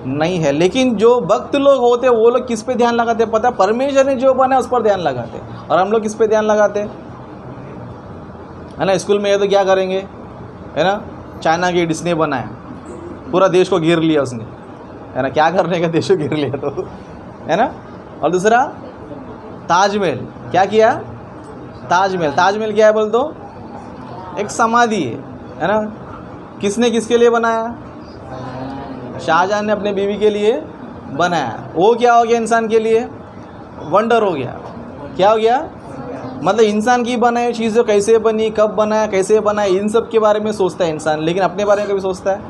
नहीं है। लेकिन जो भक्त लोग होते वो लोग किस पे ध्यान लगाते हैं पता है? परमेश्वर ने जो बना उस पर ध्यान लगाते। और हम लोग किस पे ध्यान लगाते है ना? स्कूल में ये तो क्या करेंगे, है ना, चाइना गेट इसने बनाया, पूरा देश को घेर लिया उसने, है ना। क्या करने का, देश को घेर लिया तो, है ना। और दूसरा ताजमहल, क्या किया? ताजमहल, ताजमहल क्या है बोल तो? एक समाधि है ना। किसने किसके लिए बनाया? शाहजहां ने अपने बीवी के लिए बनाया। वो क्या हो गया? इंसान के लिए वंडर हो गया। क्या हो गया? मतलब इंसान की बनाई चीज़ें कैसे बनी, कब बनाया, कैसे बनाया, इन सब के बारे में सोचता है इंसान। लेकिन अपने बारे में कभी सोचता है?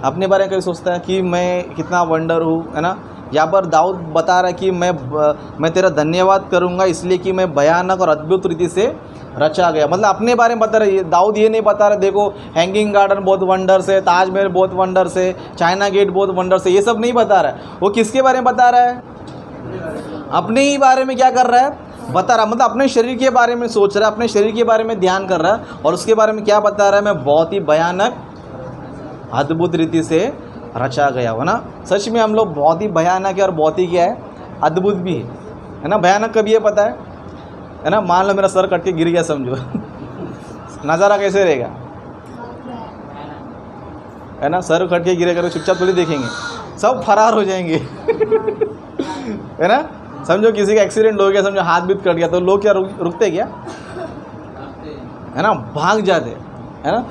अपने बारे में कभी सोचता है कि मैं कितना वंडर हूँ, है ना। यहाँ पर दाऊद बता रहा है कि मैं तेरा धन्यवाद करूँगा इसलिए कि मैं भयानक और अद्भुत रीति से रचा गया। मतलब अपने बारे में बता रहे। दाऊद ये नहीं बता रहा देखो हैंगिंग गार्डन बहुत वंडर्स है, ताजमहल बहुत वंडर्स है, चाइना गेट बहुत वंडर्स है, ये सब नहीं बता रहा है। वो किसके बारे में बता रहा है? अपने ही बारे में क्या कर रहा है? बता रहा। मतलब अपने शरीर के बारे में सोच रहा है, अपने शरीर के बारे में ध्यान कर रहा है। और उसके बारे में क्या बता रहा है? मैं बहुत ही भयानक अद्भुत रीति से रचा गया हो ना। सच में हम लोग बहुत ही भयानक है और बहुत ही क्या है? अद्भुत भी है ना। भयानक कभी है पता है ना? मान लो मेरा सर कट के गिर गया समझो नज़ारा कैसे रहेगा, है ना। सर कट के गिरेगा तो चुपचाप थोड़ी देखेंगे, सब फरार हो जाएंगे है ना। समझो किसी का एक्सीडेंट हो गया, समझो हाथ बीत कट गया, तो लोग क्या रुकते क्या? है ना, भाग जाते, है ना।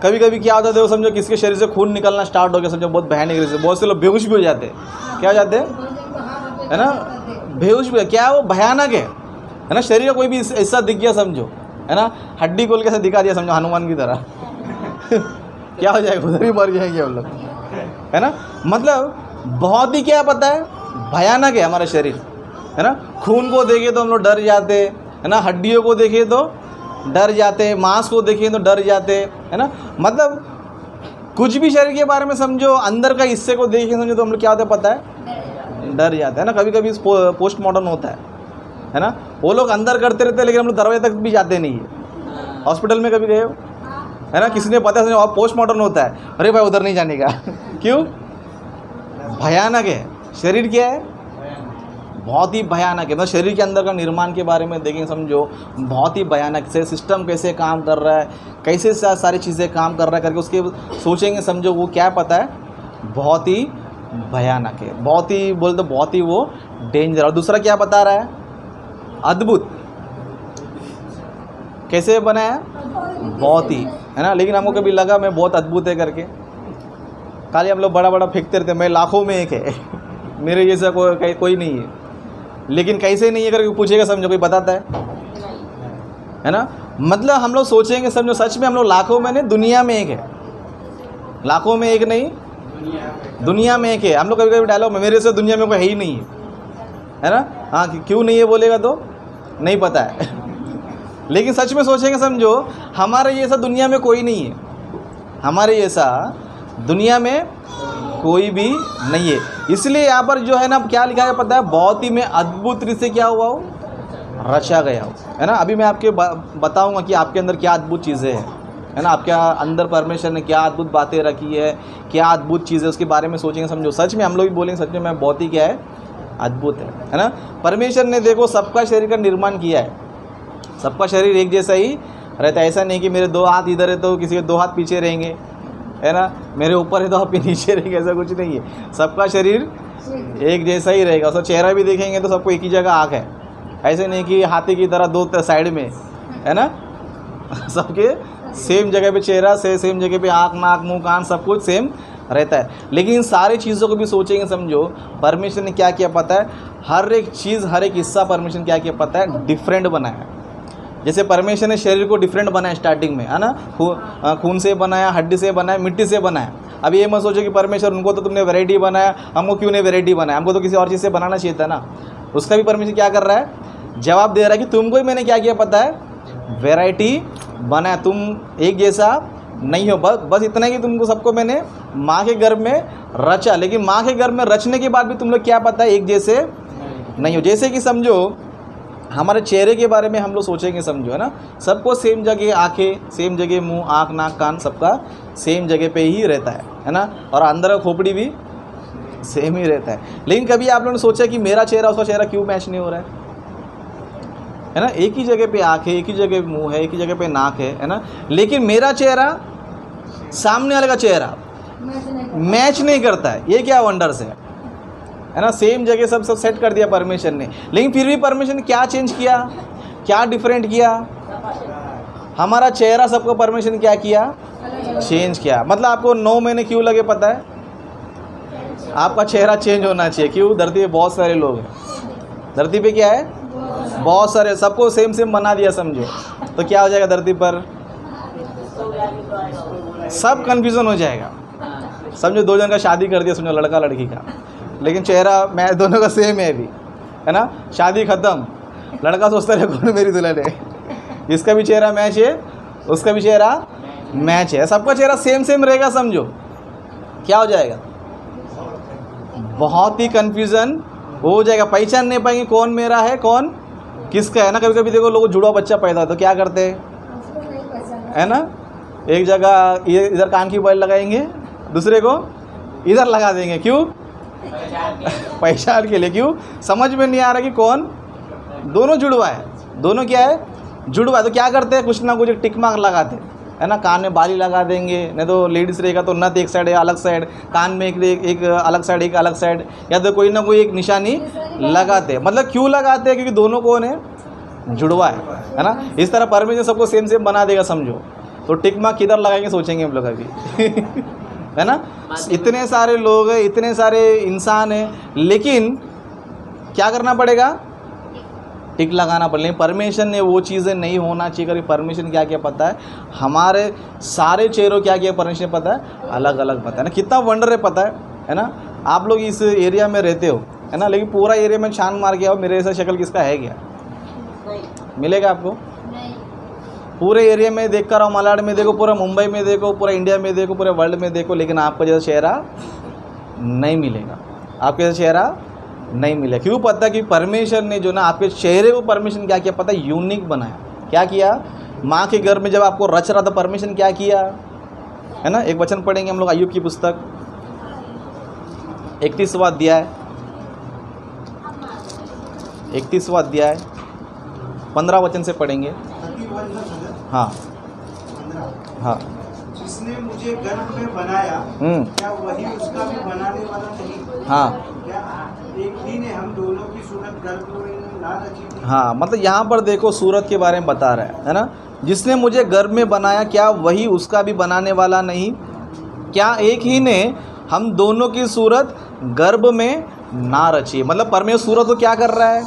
कभी कभी क्या होता है, वो समझो किसके शरीर से खून निकलना स्टार्ट हो गया, समझो बहुत भयानक रीति से, बहुत से लोग बेहोश भी हो जाते। क्या हो जाते है ना? बेहोश भी। क्या वो भयानक है ना। शरीर का कोई भी हिस्सा दिख गया समझो, है ना, हड्डी खोल के ऐसे दिखा दिया समझो हनुमान की तरह क्या हो जाएगा? उधर ही मर जाएंगे हम लोग, है ना। मतलब बहुत ही क्या पता है? भयानक है हमारा शरीर, है ना। खून को देखे तो हम लोग डर जाते, है ना। हड्डियों को देखे तो डर जाते, मांस को देखें तो डर जाते, है ना। मतलब कुछ भी शरीर के बारे में समझो, अंदर का हिस्से को देखें समझो तो हम लोग क्या होता है पता है? डर जाते, है ना। कभी कभी पोस्टमार्टम होता है ना। वो लोग अंदर करते रहते हैं लेकिन हम लोग दरवाजे तक भी जाते नहीं है। हॉस्पिटल में कभी गए हो, है ना, किसी ने पता है पोस्टमार्टम होता है, अरे भाई उधर नहीं जाने का क्यों? भयानक है शरीर। क्या है? बहुत ही भयानक है। मतलब शरीर के अंदर का निर्माण के बारे में देखेंगे समझो, बहुत ही भयानक से सिस्टम कैसे काम कर रहा है, कैसे सारी चीज़ें काम कर रहा है करके उसके सोचेंगे समझो, वो क्या पता है? बहुत ही भयानक है, बहुत ही बोल दो बहुत ही वो डेंजर। और दूसरा क्या बता रहा है? अद्भुत। कैसे बनाया? बहुत ही, है ना। लेकिन हमको कभी लगा मैं बहुत अद्भुत है करके? खाली हम लोग बड़ा बड़ा फेंकते रहते, मैं लाखों में एक है मेरे जैसा कोई नहीं है। लेकिन कैसे नहीं है करके पूछेगा समझो, कोई बताता है ना। मतलब हम लोग सोचेंगे समझो, सच में हम लोग लाखों में नहीं, दुनिया में एक है। लाखों में एक नहीं, दुनिया में एक है। हम लोग कभी कभी डायलॉग में मेरे से दुनिया में कोई है ही नहीं है ना। हाँ, क्यों नहीं है बोलेगा तो नहीं पता है लेकिन सच में सोचेंगे समझो, हमारे जैसा दुनिया में कोई नहीं है। हमारे जैसा दुनिया में कोई भी नहीं है। इसलिए यहाँ पर जो है ना, क्या लिखा है पता है? बहुत ही मैं अद्भुत रीति से क्या हुआ हो? रचा गया हो, है ना। अभी मैं आपके बताऊंगा कि आपके अंदर क्या अद्भुत चीज़ें हैं, है ना। आपके अंदर परमेश्वर ने क्या अद्भुत बातें रखी है, क्या अद्भुत चीज़ें, उसके बारे में सोचेंगे समझो। सच में हम लोग भी बोलेंगे सच में मैं बहुत ही क्या है? अद्भुत है ना। परमेश्वर ने देखो सबका शरीर का निर्माण किया है, सबका शरीर एक जैसा ही रहता है। ऐसा नहीं कि मेरे 2 हाथ इधर है तो किसी के 2 हाथ पीछे रहेंगे, है ना, मेरे ऊपर है तो आप नीचे रहेंगे, ऐसा कुछ नहीं है। सबका शरीर एक जैसा ही रहेगा। उसका चेहरा भी देखेंगे तो सबको एक ही जगह आँख है ऐसे नहीं कि हाथी की तरह दो साइड में, है ना। सबके सेम जगह पे चेहरा से, सेम जगह पे आँख, नाक, मुंह, कान सब कुछ सेम रहता है। लेकिन इन सारी चीज़ों को भी सोचेंगे, समझो परमेश्वर ने क्या किया पता है, हर एक चीज़, हर एक हिस्सा परमेश्वर ने क्या किया पता है, डिफरेंट बनाया। जैसे परमेश्वर ने शरीर को डिफरेंट बनाया स्टार्टिंग में, है ना, खून से बनाया, हड्डी से बनाया, मिट्टी से बनाया। अब ये मत सोचो कि परमेश्वर उनको तो तुमने वैरायटी बनाया, हमको क्यों नहीं वैरायटी बनाया, हमको तो किसी और चीज़ से बनाना चाहिए था ना। उसका भी परमेश्वर क्या कर रहा है, जवाब दे रहा है कि तुमको ही मैंने क्या किया पता है, वैरायटी बनाया। तुम एक जैसा नहीं हो, बस इतना है कि तुमको सबको मैंने माँ के गर्भ में रचा। लेकिन माँ के गर्भ में रचने के बाद भी तुम लोग क्या पता है, एक जैसे नहीं हो। जैसे कि समझो हमारे चेहरे के बारे में हम लोग सोचेंगे, समझो, है ना, सबको सेम जगह आंखें, सेम जगह मुंह, आँख, नाक, कान सबका सेम जगह पे ही रहता है ना, और अंदर का खोपड़ी भी सेम ही रहता है। लेकिन कभी आप लोगों ने सोचा कि मेरा चेहरा उसका चेहरा क्यों मैच नहीं हो रहा है ना। एक ही जगह पे आँख है, एक ही जगह मुंह है, एक ही जगह पे नाक है ना, लेकिन मेरा चेहरा सामने वाले का चेहरा मैच नहीं करता है। ये क्या वंडर्स है ना। सेम जगह सब सेट कर दिया परमेश्वर ने, लेकिन फिर भी परमेश्वर ने क्या चेंज किया, क्या डिफरेंट किया, हमारा चेहरा सबको परमेश्वर ने क्या किया, चेंज किया। मतलब आपको 9 महीने क्यों लगे पता है, आपका चेहरा चेंज होना चाहिए। क्यों, धरती पे बहुत सारे लोग हैं, धरती पे क्या है, बहुत सारे, सबको सेम सेम बना दिया समझो, तो क्या हो जाएगा धरती पर, सब कन्फ्यूज़न हो जाएगा। समझो 2 जन का शादी कर दिया, समझो लड़का लड़की का, लेकिन चेहरा मैच दोनों का सेम है अभी, है ना। शादी ख़त्म, लड़का सोचता है कौन मेरी दुल्हन है, इसका भी चेहरा मैच है, उसका भी चेहरा मैच है, सबका चेहरा सेम सेम रहेगा। समझो क्या हो जाएगा, बहुत ही कन्फ्यूज़न हो जाएगा, पहचान नहीं पाएंगे कौन मेरा है कौन किसका है ना। कभी कभी देखो लोग जुड़वा बच्चा पैदा तो क्या करते हैं, है ना, एक जगह इधर कान की बॉल लगाएंगे, दूसरे को इधर लगा देंगे, क्यों, पहचान के लिए। क्यों, समझ में नहीं आ रहा कि कौन, दोनों जुड़वा है, दोनों क्या है, जुड़वा है। तो क्या करते हैं, कुछ ना कुछ एक टिक मार्क लगाते हैं, है ना। कान में बाली लगा देंगे, नहीं तो लेडीज़ रहेगा तो नथ एक साइड है अलग साइड, कान में एक अलग साइड, एक अलग साइड, या तो कोई ना कोई एक निशानी लगाते हैं। मतलब क्यों लगाते हैं, क्योंकि दोनों कौन है, जुड़वा है ना। इस तरह परमेश्वर सबको सेम सेम बना देगा समझो। तो टिक मार्क किधर लगाएंगे सोचेंगे हम लोग अभी है ना। इतने सारे लोग हैं, इतने सारे इंसान हैं, लेकिन क्या करना पड़ेगा, टिक लगाना पड़ेगा। परमेश्वर ने वो चीज़ें नहीं होना चाहिए कभी। परमेश्वर ने क्या किया पता है, हमारे सारे चेहरों क्या किया परमेश्वर ने पता है, अलग अलग पता है ना। कितना वंडर है पता है ना। आप लोग इस एरिया में रहते हो, है ना, लेकिन पूरा एरिया में छान मार के आओ, मेरे ऐसा शक्ल किसका है क्या, मिलेगा आपको? पूरे एरिया में देख कर आओ, मलाड में देखो, पूरा मुंबई में देखो, पूरा इंडिया में देखो, पूरे वर्ल्ड में देखो, लेकिन आपका जैसा चेहरा नहीं मिलेगा, आपके जैसा चेहरा नहीं मिलेगा। क्यों पता कि परमेश्वर ने जो ना आपके चेहरे को परमेश्वर ने क्या किया पता है, यूनिक बनाया। क्या किया, माँ के गर्भ में जब आपको रच रहा था परमेश्वर ने क्या किया, है ना। एक वचन पढ़ेंगे हम लोग, अय्यूब की पुस्तक 31वां अध्याय, 31वां अध्याय 15 वचन से पढ़ेंगे। हाँ हाँ, जिसने मुझे गर्भ में बनाया, क्या वही उसका भी बनाने वाला नहीं? हाँ, क्या एक ही ने हम दोनों की सूरत गर्भ में ना रची थी? हाँ, मतलब यहाँ पर देखो सूरत के बारे में बता रहा है ना। जिसने मुझे गर्भ में बनाया, क्या वही उसका भी बनाने वाला नहीं? क्या एक ही ने हम दोनों की सूरत गर्भ में ना रची? मतलब परमेश्वर सूरत को क्या कर रहा है,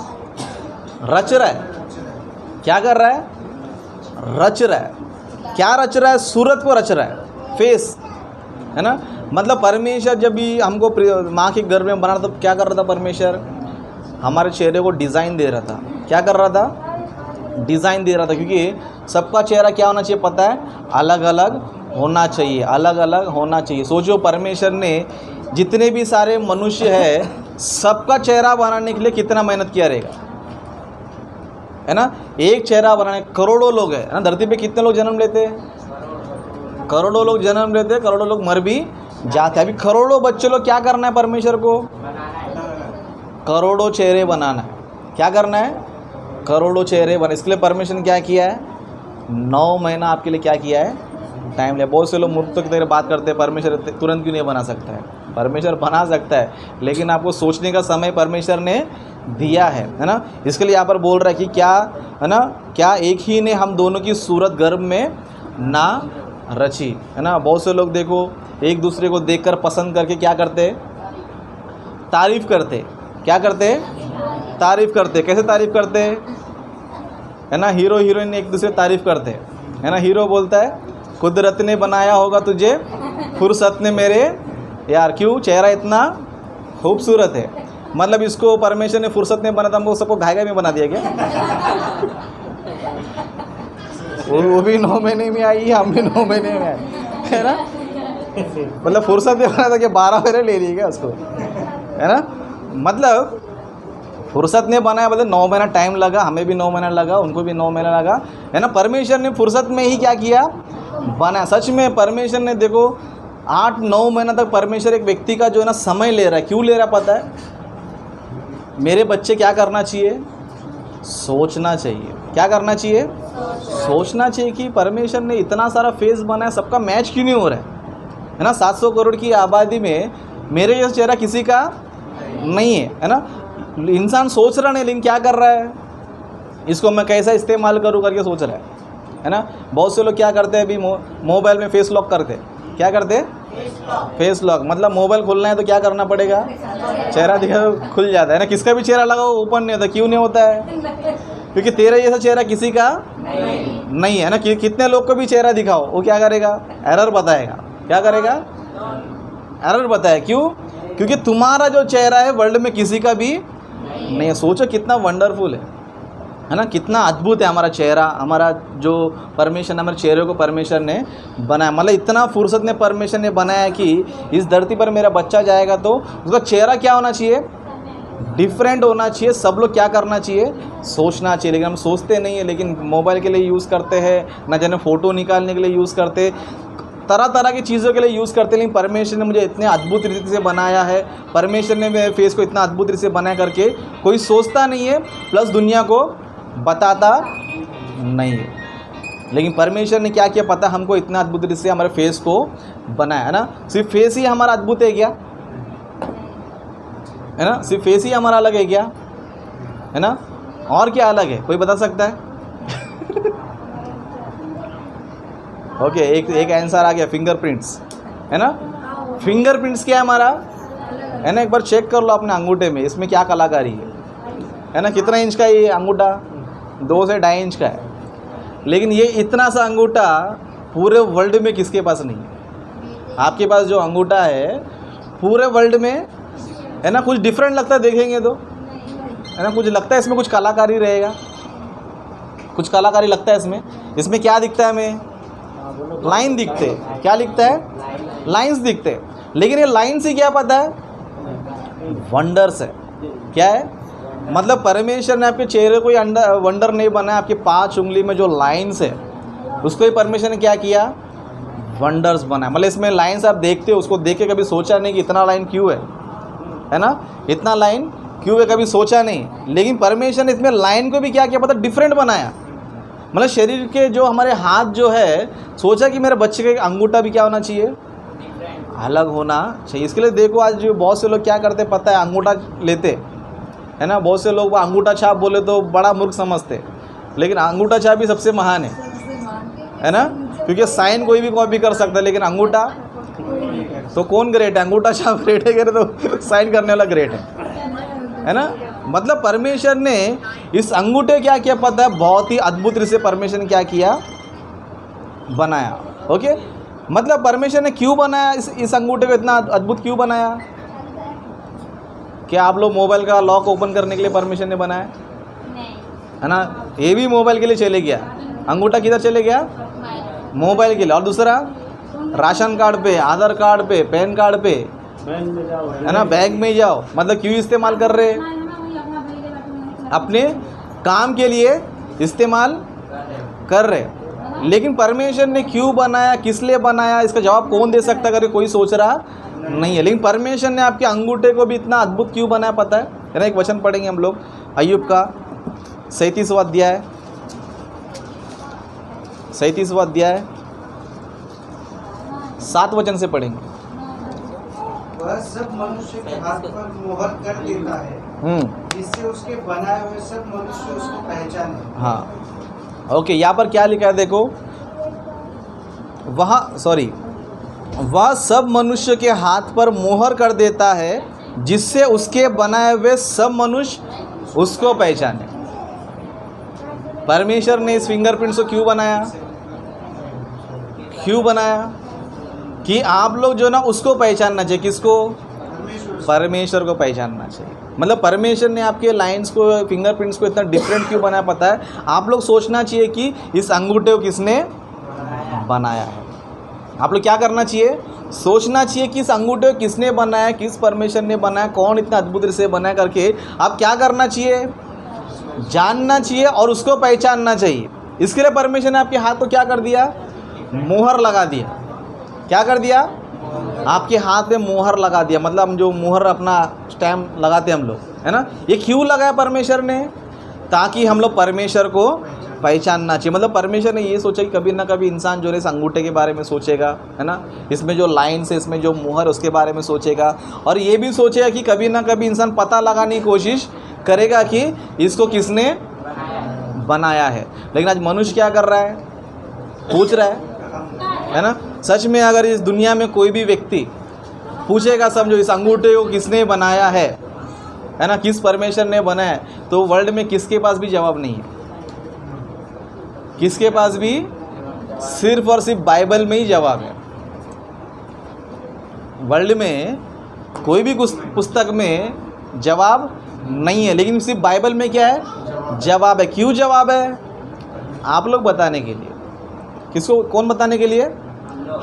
रच रहा है। क्या कर रहा है, रच रहा है। क्या रच रहा है, सूरत को रच रहा है, फेस, है ना। मतलब परमेश्वर जब भी हमको माँ के गर्भ में बना रहा था, क्या कर रहा था परमेश्वर, हमारे चेहरे को डिज़ाइन दे रहा था। क्या कर रहा था, डिज़ाइन दे रहा था, क्योंकि सबका चेहरा क्या होना चाहिए पता है, अलग अलग होना चाहिए, अलग अलग होना चाहिए। सोचो परमेश्वर ने जितने भी सारे मनुष्य है, सबका चेहरा बनाने के लिए कितना मेहनत किया रहेगा, है ना। एक चेहरा बनाने करोड़ों लोग है ना, धरती पे कितने लोग जन्म लेते हैं, करोड़ों लोग जन्म लेते हैं, करोड़ों लोग मर भी जाते हैं। अभी करोड़ों बच्चे लोग क्या करना है परमेश्वर को, करोड़ों चेहरे बनाना है। क्या करना है, करोड़ों चेहरे बना। इसके लिए परमेश्वर ने क्या किया है, 9 महीना आपके लिए क्या किया है, टाइम लिया। बहुत से लोग मूर्ख की तरह बात करते हैं, परमेश्वर तुरंत क्यों नहीं बना सकता है। परमेश्वर बना सकता है, लेकिन आपको सोचने का समय परमेश्वर ने दिया है ना। इसके लिए यहाँ पर बोल रहा है कि क्या है ना, क्या एक ही ने हम दोनों की सूरत गर्भ में ना रची, है ना। बहुत से लोग देखो एक दूसरे को देखकर पसंद करके क्या करते, तारीफ़ करते, क्या करते, तारीफ़ करते। कैसे तारीफ़ करते, है ना, हीरो हीरोइन एक दूसरे तारीफ़ करते, है ना। हीरो बोलता है कुदरत ने बनाया होगा तुझे फुर्सत ने मेरे यार, क्यों चेहरा इतना खूबसूरत है। मतलब इसको परमेश्वर ने फुर्सत ने बना था, हमको सबको घायगा में बना दिया क्या? वो भी 9 महीने में आई, हम भी 9 महीने में आए, है ना। मतलब फुर्सत ने बना था कि 12 महीने ले लिए क्या उसको, है ना। मतलब फुर्सत ने बनाया, मतलब 9 महीना टाइम लगा, हमें भी 9 महीना लगा, उनको भी 9 महीना लगा, है ना। परमेश्वर ने फुर्सत में ही क्या किया, बनाया। सच में परमेश्वर ने देखो 8-9 महीना तक परमेश्वर एक व्यक्ति का जो है ना समय ले रहा है। क्यों ले रहा है पता है? मेरे बच्चे क्या करना चाहिए, सोचना चाहिए। क्या करना चाहिए, सोचना चाहिए कि परमेश्वर ने इतना सारा फेस बनाया, सबका मैच क्यों नहीं हो रहा है ना। 700 करोड़ की आबादी में मेरे जैसा चेहरा किसी का नहीं है ना। इंसान सोच रहा नहीं, लेकिन क्या कर रहा है, इसको मैं कैसा इस्तेमाल करूँ करके सोच रहा है ना। बहुत से लोग क्या करते हैं, अभी मोबाइल में फेस लॉक करते, क्या करते, फेस लॉक। मतलब मोबाइल खोलना है तो क्या करना पड़ेगा, चेहरा दिखा खुल जाता है ना। किसका भी चेहरा लगाओ ओपन नहीं होता, क्यों नहीं होता है? क्योंकि तेरा जैसा चेहरा किसी का नहीं है ना। कितने लोग को भी चेहरा दिखाओ, वो क्या करेगा, एरर बताएगा। क्या करेगा, एरर बताए। क्यों? क्योंकि तुम्हारा जो चेहरा है वर्ल्ड में किसी का भी नहीं है। सोचो कितना वंडरफुल है ना, कितना अद्भुत है हमारा चेहरा। हमारा जो परमेश्वर ने, हमारे चेहरे को परमेश्वर ने बनाया, मतलब इतना फुर्सत ने परमेश्वर ने बनाया कि इस धरती पर मेरा बच्चा जाएगा तो उसका चेहरा क्या होना चाहिए, डिफरेंट होना चाहिए। सब लोग क्या करना चाहिए, सोचना चाहिए। लेकिन हम सोचते नहीं है, लेकिन मोबाइल के लिए यूज़ करते हैं, ना जाने फ़ोटो निकालने के लिए यूज़ करते, तरह तरह की चीज़ों के लिए यूज़ करते। लेकिन परमेश्वर ने मुझे इतने अद्भुत रीति से बनाया है, परमेश्वर ने मेरे फेस को इतना अद्भुत रीति से बना करके कोई सोचता नहीं है, प्लस दुनिया को बताता नहीं है। लेकिन परमेश्वर ने क्या किया पता, हमको इतना अद्भुत रीति से हमारे फेस को बनाया, है ना। सिर्फ फेस ही हमारा अद्भुत है क्या, है ना। सिर्फ फेस ही हमारा अलग है क्या, है ना। और क्या अलग है, कोई बता सकता है? ओके, एक आंसर आ गया, फिंगरप्रिंट्स, है ना। फिंगरप्रिंट्स क्या है हमारा, है ना। एक बार चेक कर लो अपने अंगूठे में, इसमें क्या कलाकारी है ना। कितना इंच का ये अंगूठा, 2 से 2.5 इंच का है। लेकिन ये इतना सा अंगूठा पूरे वर्ल्ड में किसके पास नहीं है। आपके पास जो अंगूठा है पूरे वर्ल्ड में, है ना, कुछ डिफरेंट लगता है देखेंगे तो, है ना। कुछ लगता है इसमें कुछ कलाकारी रहेगा, कुछ कलाकारी लगता है इसमें। इसमें क्या दिखता है हमें, लाइन दिखते, क्या दिखता है, लाइंस दिखते। लेकिन ये लाइन से क्या पता है, वंडर्स है। क्या है, मतलब परमेश्वर ने आपके चेहरे को वंडर नहीं बनाया। आपके 5 उंगली में जो लाइंस है उसको ही परमेश्वर ने क्या किया, वंडर्स बनाया। मतलब इसमें लाइंस आप देखते हो, उसको देख के कभी सोचा नहीं कि इतना लाइन क्यों है ना, इतना लाइन क्यों है, कभी सोचा नहीं। लेकिन परमेश्वर ने इसमें लाइन को भी क्या किया पता, डिफरेंट बनाया। मतलब शरीर के जो हमारे हाथ जो है, सोचा कि मेरे बच्चे का अंगूठा भी क्या होना चाहिए, अलग होना चाहिए। इसके लिए देखो आज जो बहुत से लोग क्या करते पता है, अंगूठा लेते, है ना। बहुत से लोग अंगूठा छाप बोले तो बड़ा मूर्ख समझते, लेकिन अंगूठा छाप भी सबसे महान है ना। क्योंकि साइन कोई भी कॉपी कर सकता है, लेकिन अंगूठा तो कौन ग्रेट है, अंगूठा छाप ग्रेट है तो साइन करने वाला ग्रेट है ना। मतलब परमेश्वर ने इस अंगूठे क्या किया पता है, बहुत ही अद्भुत रीति से परमेश्वर ने क्या किया, बनाया। ओके, मतलब परमेश्वर ने क्यों बनाया इस अंगूठे को, इतना अद्भुत क्यों बनाया? क्या आप लोग मोबाइल का लॉक ओपन करने के लिए परमेश्वर ने बनाया, है ना। ये भी मोबाइल के लिए चले गया, अंगूठा किधर चले गया, मोबाइल के लिए। और दूसरा राशन कार्ड पे, आधार कार्ड पे, पैन कार्ड पे, है ना, बैंक में जाओ। मतलब क्यों इस्तेमाल कर रहे, अपने काम के लिए इस्तेमाल कर रहे। लेकिन परमेश्वर ने क्यों बनाया, किस लिए बनाया, इसका जवाब कौन दे सकता है करके कोई सोच रहा नहीं है। लेकिन परमेश्वर ने आपके अंगूठे को भी इतना अद्भुत क्यों बनाया पता है ना। एक वचन पढ़ेंगे हम लोग, अय्यूब का 37वां अध्याय, 37वां अध्याय 7 वचन से पढ़ेंगे। वह सब मनुष्य के हाथ पर मोहर कर देता है, जिससे उसके बनाए हुए सब मनुष्य उसको पहचाने। हाँ ओके, यहाँ पर क्या लिखा है देखो, वह सब मनुष्य के हाथ पर मोहर कर देता है, जिससे उसके बनाए हुए सब मनुष्य उसको पहचाने। परमेश्वर ने इस फिंगरप्रिंट्स को क्यों बनाया? कि आप लोग जो ना उसको पहचानना चाहिए। किसको? परमेश्वर को पहचानना चाहिए। मतलब परमेश्वर ने आपके लाइंस को, फिंगरप्रिंट्स को इतना डिफरेंट क्यों बनाया पता है? आप लोग सोचना चाहिए कि इस अंगूठे को किसने बनाया है। आप लोग क्या करना चाहिए? सोचना चाहिए कि इस अंगूठे को किसने बनाया, किस परमेश्वर ने बनाया, कौन इतना अद्भुत से बनाया करके आप क्या करना चाहिए? जानना चाहिए और उसको पहचानना चाहिए। इसके लिए परमेश्वर ने आपके हाथ को क्या कर दिया? मोहर लगा दिया। क्या कर दिया? आपके हाथ में मोहर लगा दिया। मतलब हम जो मोहर अपना स्टैम्प लगाते हैं हम लोग, है ना, ये क्यों लगाया परमेश्वर ने? ताकि हम लोग परमेश्वर को पहचानना चाहिए। मतलब परमेश्वर ने ये सोचा कि कभी ना कभी इंसान जो है इस अंगूठे के बारे में सोचेगा, है ना, इसमें जो लाइन्स है, इसमें जो मोहर, उसके बारे में सोचेगा। और ये भी सोचेगा कि कभी ना कभी इंसान पता लगाने की कोशिश करेगा कि इसको किसने बनाया है। लेकिन आज मनुष्य क्या कर रहा है? पूछ रहा है ना। सच में अगर इस दुनिया में कोई भी व्यक्ति पूछेगा, समझो, इस अंगूठे को किसने बनाया है ना, किस परमेश्वर ने बनाया है, तो वर्ल्ड में किसके पास भी जवाब नहीं है। किसके पास भी सिर्फ और सिर्फ बाइबल में ही जवाब है। वर्ल्ड में कोई भी पुस्तक में जवाब नहीं है, लेकिन सिर्फ बाइबल में क्या है? जवाब है। क्यों जवाब है? आप लोग बताने के लिए। किसको? कौन बताने के लिए?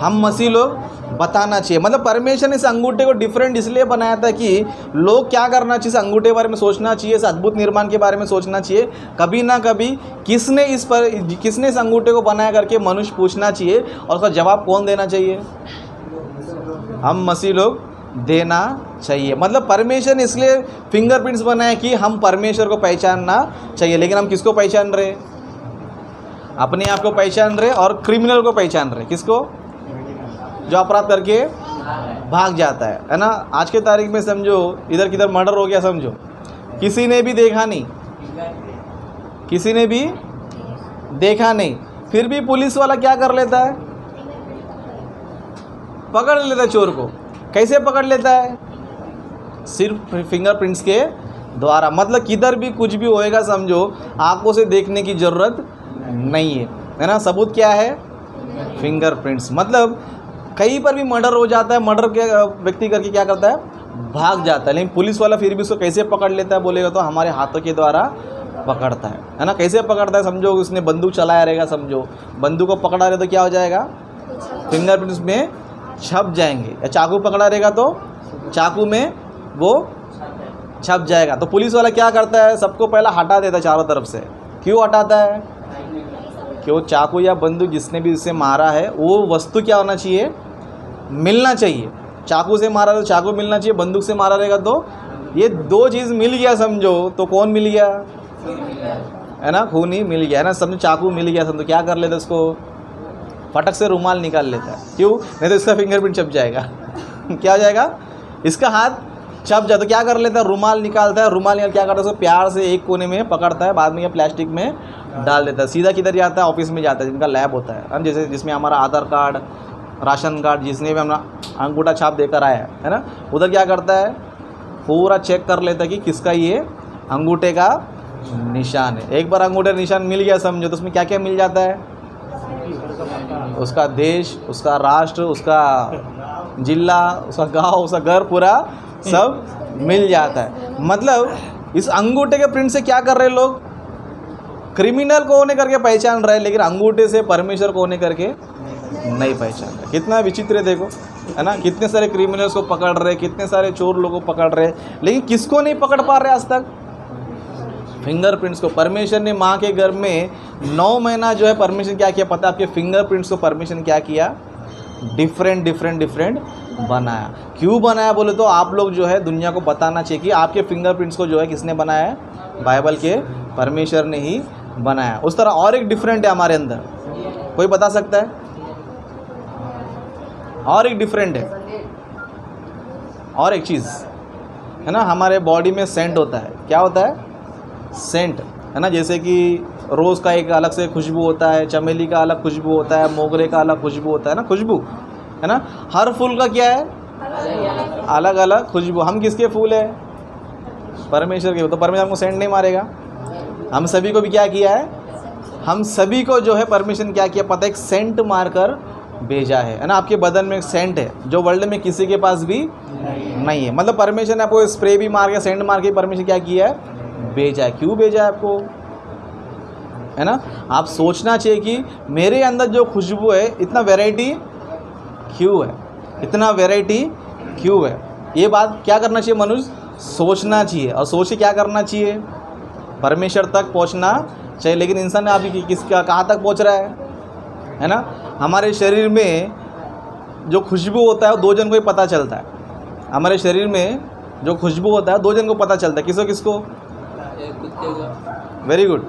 हम मसीह लोग बताना चाहिए। मतलब परमेश्वर ने इस अंगूठे को डिफरेंट इसलिए बनाया था कि लोग क्या करना चाहिए? इस अंगूठे के बारे में सोचना चाहिए, इस अद्भुत निर्माण के बारे में सोचना चाहिए। कभी ना कभी किसने इस अंगूठे को बनाया करके मनुष्य पूछना चाहिए, और उसका जवाब कौन देना चाहिए? हम मसीह लोग देना चाहिए। मतलब परमेश्वर ने इसलिए फिंगरप्रिंट्स बनाए कि हम परमेश्वर को पहचानना चाहिए। लेकिन हम किसको पहचान रहे? अपने आप को पहचान रहे और क्रिमिनल को पहचान रहे। किसको? जो अपराध करके भाग जाता है ना। आज के तारीख में समझो इधर किधर मर्डर हो गया, समझो किसी ने भी देखा नहीं, फिर भी पुलिस वाला क्या कर लेता है? पकड़ लेता है चोर को। कैसे पकड़ लेता है? सिर्फ फिंगरप्रिंट्स के द्वारा। मतलब किधर भी कुछ भी होएगा, समझो आंखों से देखने की ज़रूरत नहीं है ना। सबूत क्या है? फिंगरप्रिंट्स। मतलब कहीं पर भी मर्डर हो जाता है, मर्डर के व्यक्ति करके क्या करता है? भाग जाता है। लेकिन पुलिस वाला फिर भी उसको कैसे पकड़ लेता है बोलेगा तो हमारे हाथों के द्वारा पकड़ता है ना। कैसे पकड़ता है? समझो उसने बंदूक चलाया रहेगा, समझो बंदूक को पकड़ा रहे तो क्या हो जाएगा? फिंगरप्रिंट्स में छप जाएंगे। या चाकू पकड़ा रहेगा तो चाकू में वो छप जाएगा। तो पुलिस वाला क्या करता है? सबको पहला हटा देता है चारों तरफ से। क्यों हटाता है? कि वो चाकू या बंदूक जिसने भी इसे मारा है वो वस्तु क्या होना चाहिए? मिलना चाहिए। चाकू से मारा तो चाकू मिलना चाहिए, बंदूक से मारा रहेगा तो ये दो चीज़ मिल गया, समझो तो कौन मिल गया? है ना, खून ही मिल गया, है ना। समझो चाकू मिल गया, समझो क्या कर लेता है? उसको फटक से रुमाल निकाल लेता है। क्यों? नहीं तो इसका फिंगरप्रिंट छप जाएगा। क्या हो जाएगा? इसका हाथ छप जाए तो क्या कर लेता है? रुमाल निकालता है। रुमाल निकाल क्या करता है? उसको प्यार से एक कोने में पकड़ता है, बाद में ये प्लास्टिक में डाल देता है। सीधा किधर जाता है? ऑफिस में जाता है, जिनका लैब होता है, जैसे जिसमें हमारा आधार कार्ड, राशन कार्ड, जिसने भी हमारा अंगूठा छाप देकर आया है ना, उधर क्या करता है? पूरा चेक कर लेता है कि किसका ये अंगूठे का निशान है। एक बार अंगूठे का निशान मिल गया, समझो, तो उसमें क्या क्या मिल जाता है? उसका देश, उसका राष्ट्र, उसका जिला, उसका गांव, उसका घर, पूरा सब मिल जाता है। मतलब इस अंगूठे के प्रिंट से क्या कर रहे लोग? क्रिमिनल को होने करके पहचान रहे, लेकिन अंगूठे से परमेश्वर को होने करके नहीं पहचान रहे। कितना विचित्र है देखो, है ना। कितने सारे क्रिमिनल्स को पकड़ रहे, कितने सारे चोर लोगों को पकड़ रहे, लेकिन किसको नहीं पकड़ पा रहे आज तक? फिंगरप्रिंट्स को। परमेश्वर ने माँ के गर्भ में 9 महीना जो है परमेश्वर क्या किया पता है? आपके फिंगरप्रिंट्स को परमेश्वर क्या किया? डिफरेंट बनाया। क्यों बनाया बोले तो आप लोग जो है दुनिया को बताना चाहिए कि आपके फिंगरप्रिंट्स को जो है किसने बनाया है? बाइबल के परमेश्वर ने ही बनाया। उस तरह और एक डिफरेंट है हमारे अंदर, कोई बता सकता है? और एक डिफरेंट है, और एक चीज़ है ना, हमारे बॉडी में सेंट होता है। क्या होता है? सेंट, है ना। जैसे कि रोज़ का एक अलग से खुशबू होता है, चमेली का अलग खुशबू होता है, मोगरे का अलग खुशबू होता है ना, खुशबू, है ना। हर फूल का क्या है? अलग अलग खुशबू। हम किसके फूल है? परमेश्वर के। तो परमेश्वर हमको सेंट नहीं मारेगा? हम सभी को भी क्या किया है? हम सभी को जो है परमेश्वर ने क्या किया पता है? एक सेंट मारकर भेजा है ना। आपके बदन में एक सेंट है जो वर्ल्ड में किसी के पास भी नहीं है। मतलब परमेश्वर ने आपको स्प्रे भी मार के, सेंट मार के परमेश्वर क्या किया है? भेजा है। क्यों भेजा है आपको, है ना। आप सोचना चाहिए कि मेरे अंदर जो खुशबू है, इतना वैरायटी क्यों है, इतना वैरायटी क्यों है। ये बात क्या करना चाहिए मनुष्य? सोचना चाहिए। और सोच के क्या करना चाहिए? परमेश्वर तक पहुंचना चाहिए। लेकिन इंसान अभी किसका कहाँ तक पहुंच रहा है ना। हमारे शरीर में जो खुशबू होता है वो दो जन को ही पता चलता है। हमारे शरीर में जो खुशबू होता है दो जन को पता चलता है। किसको किसको? वेरी गुड,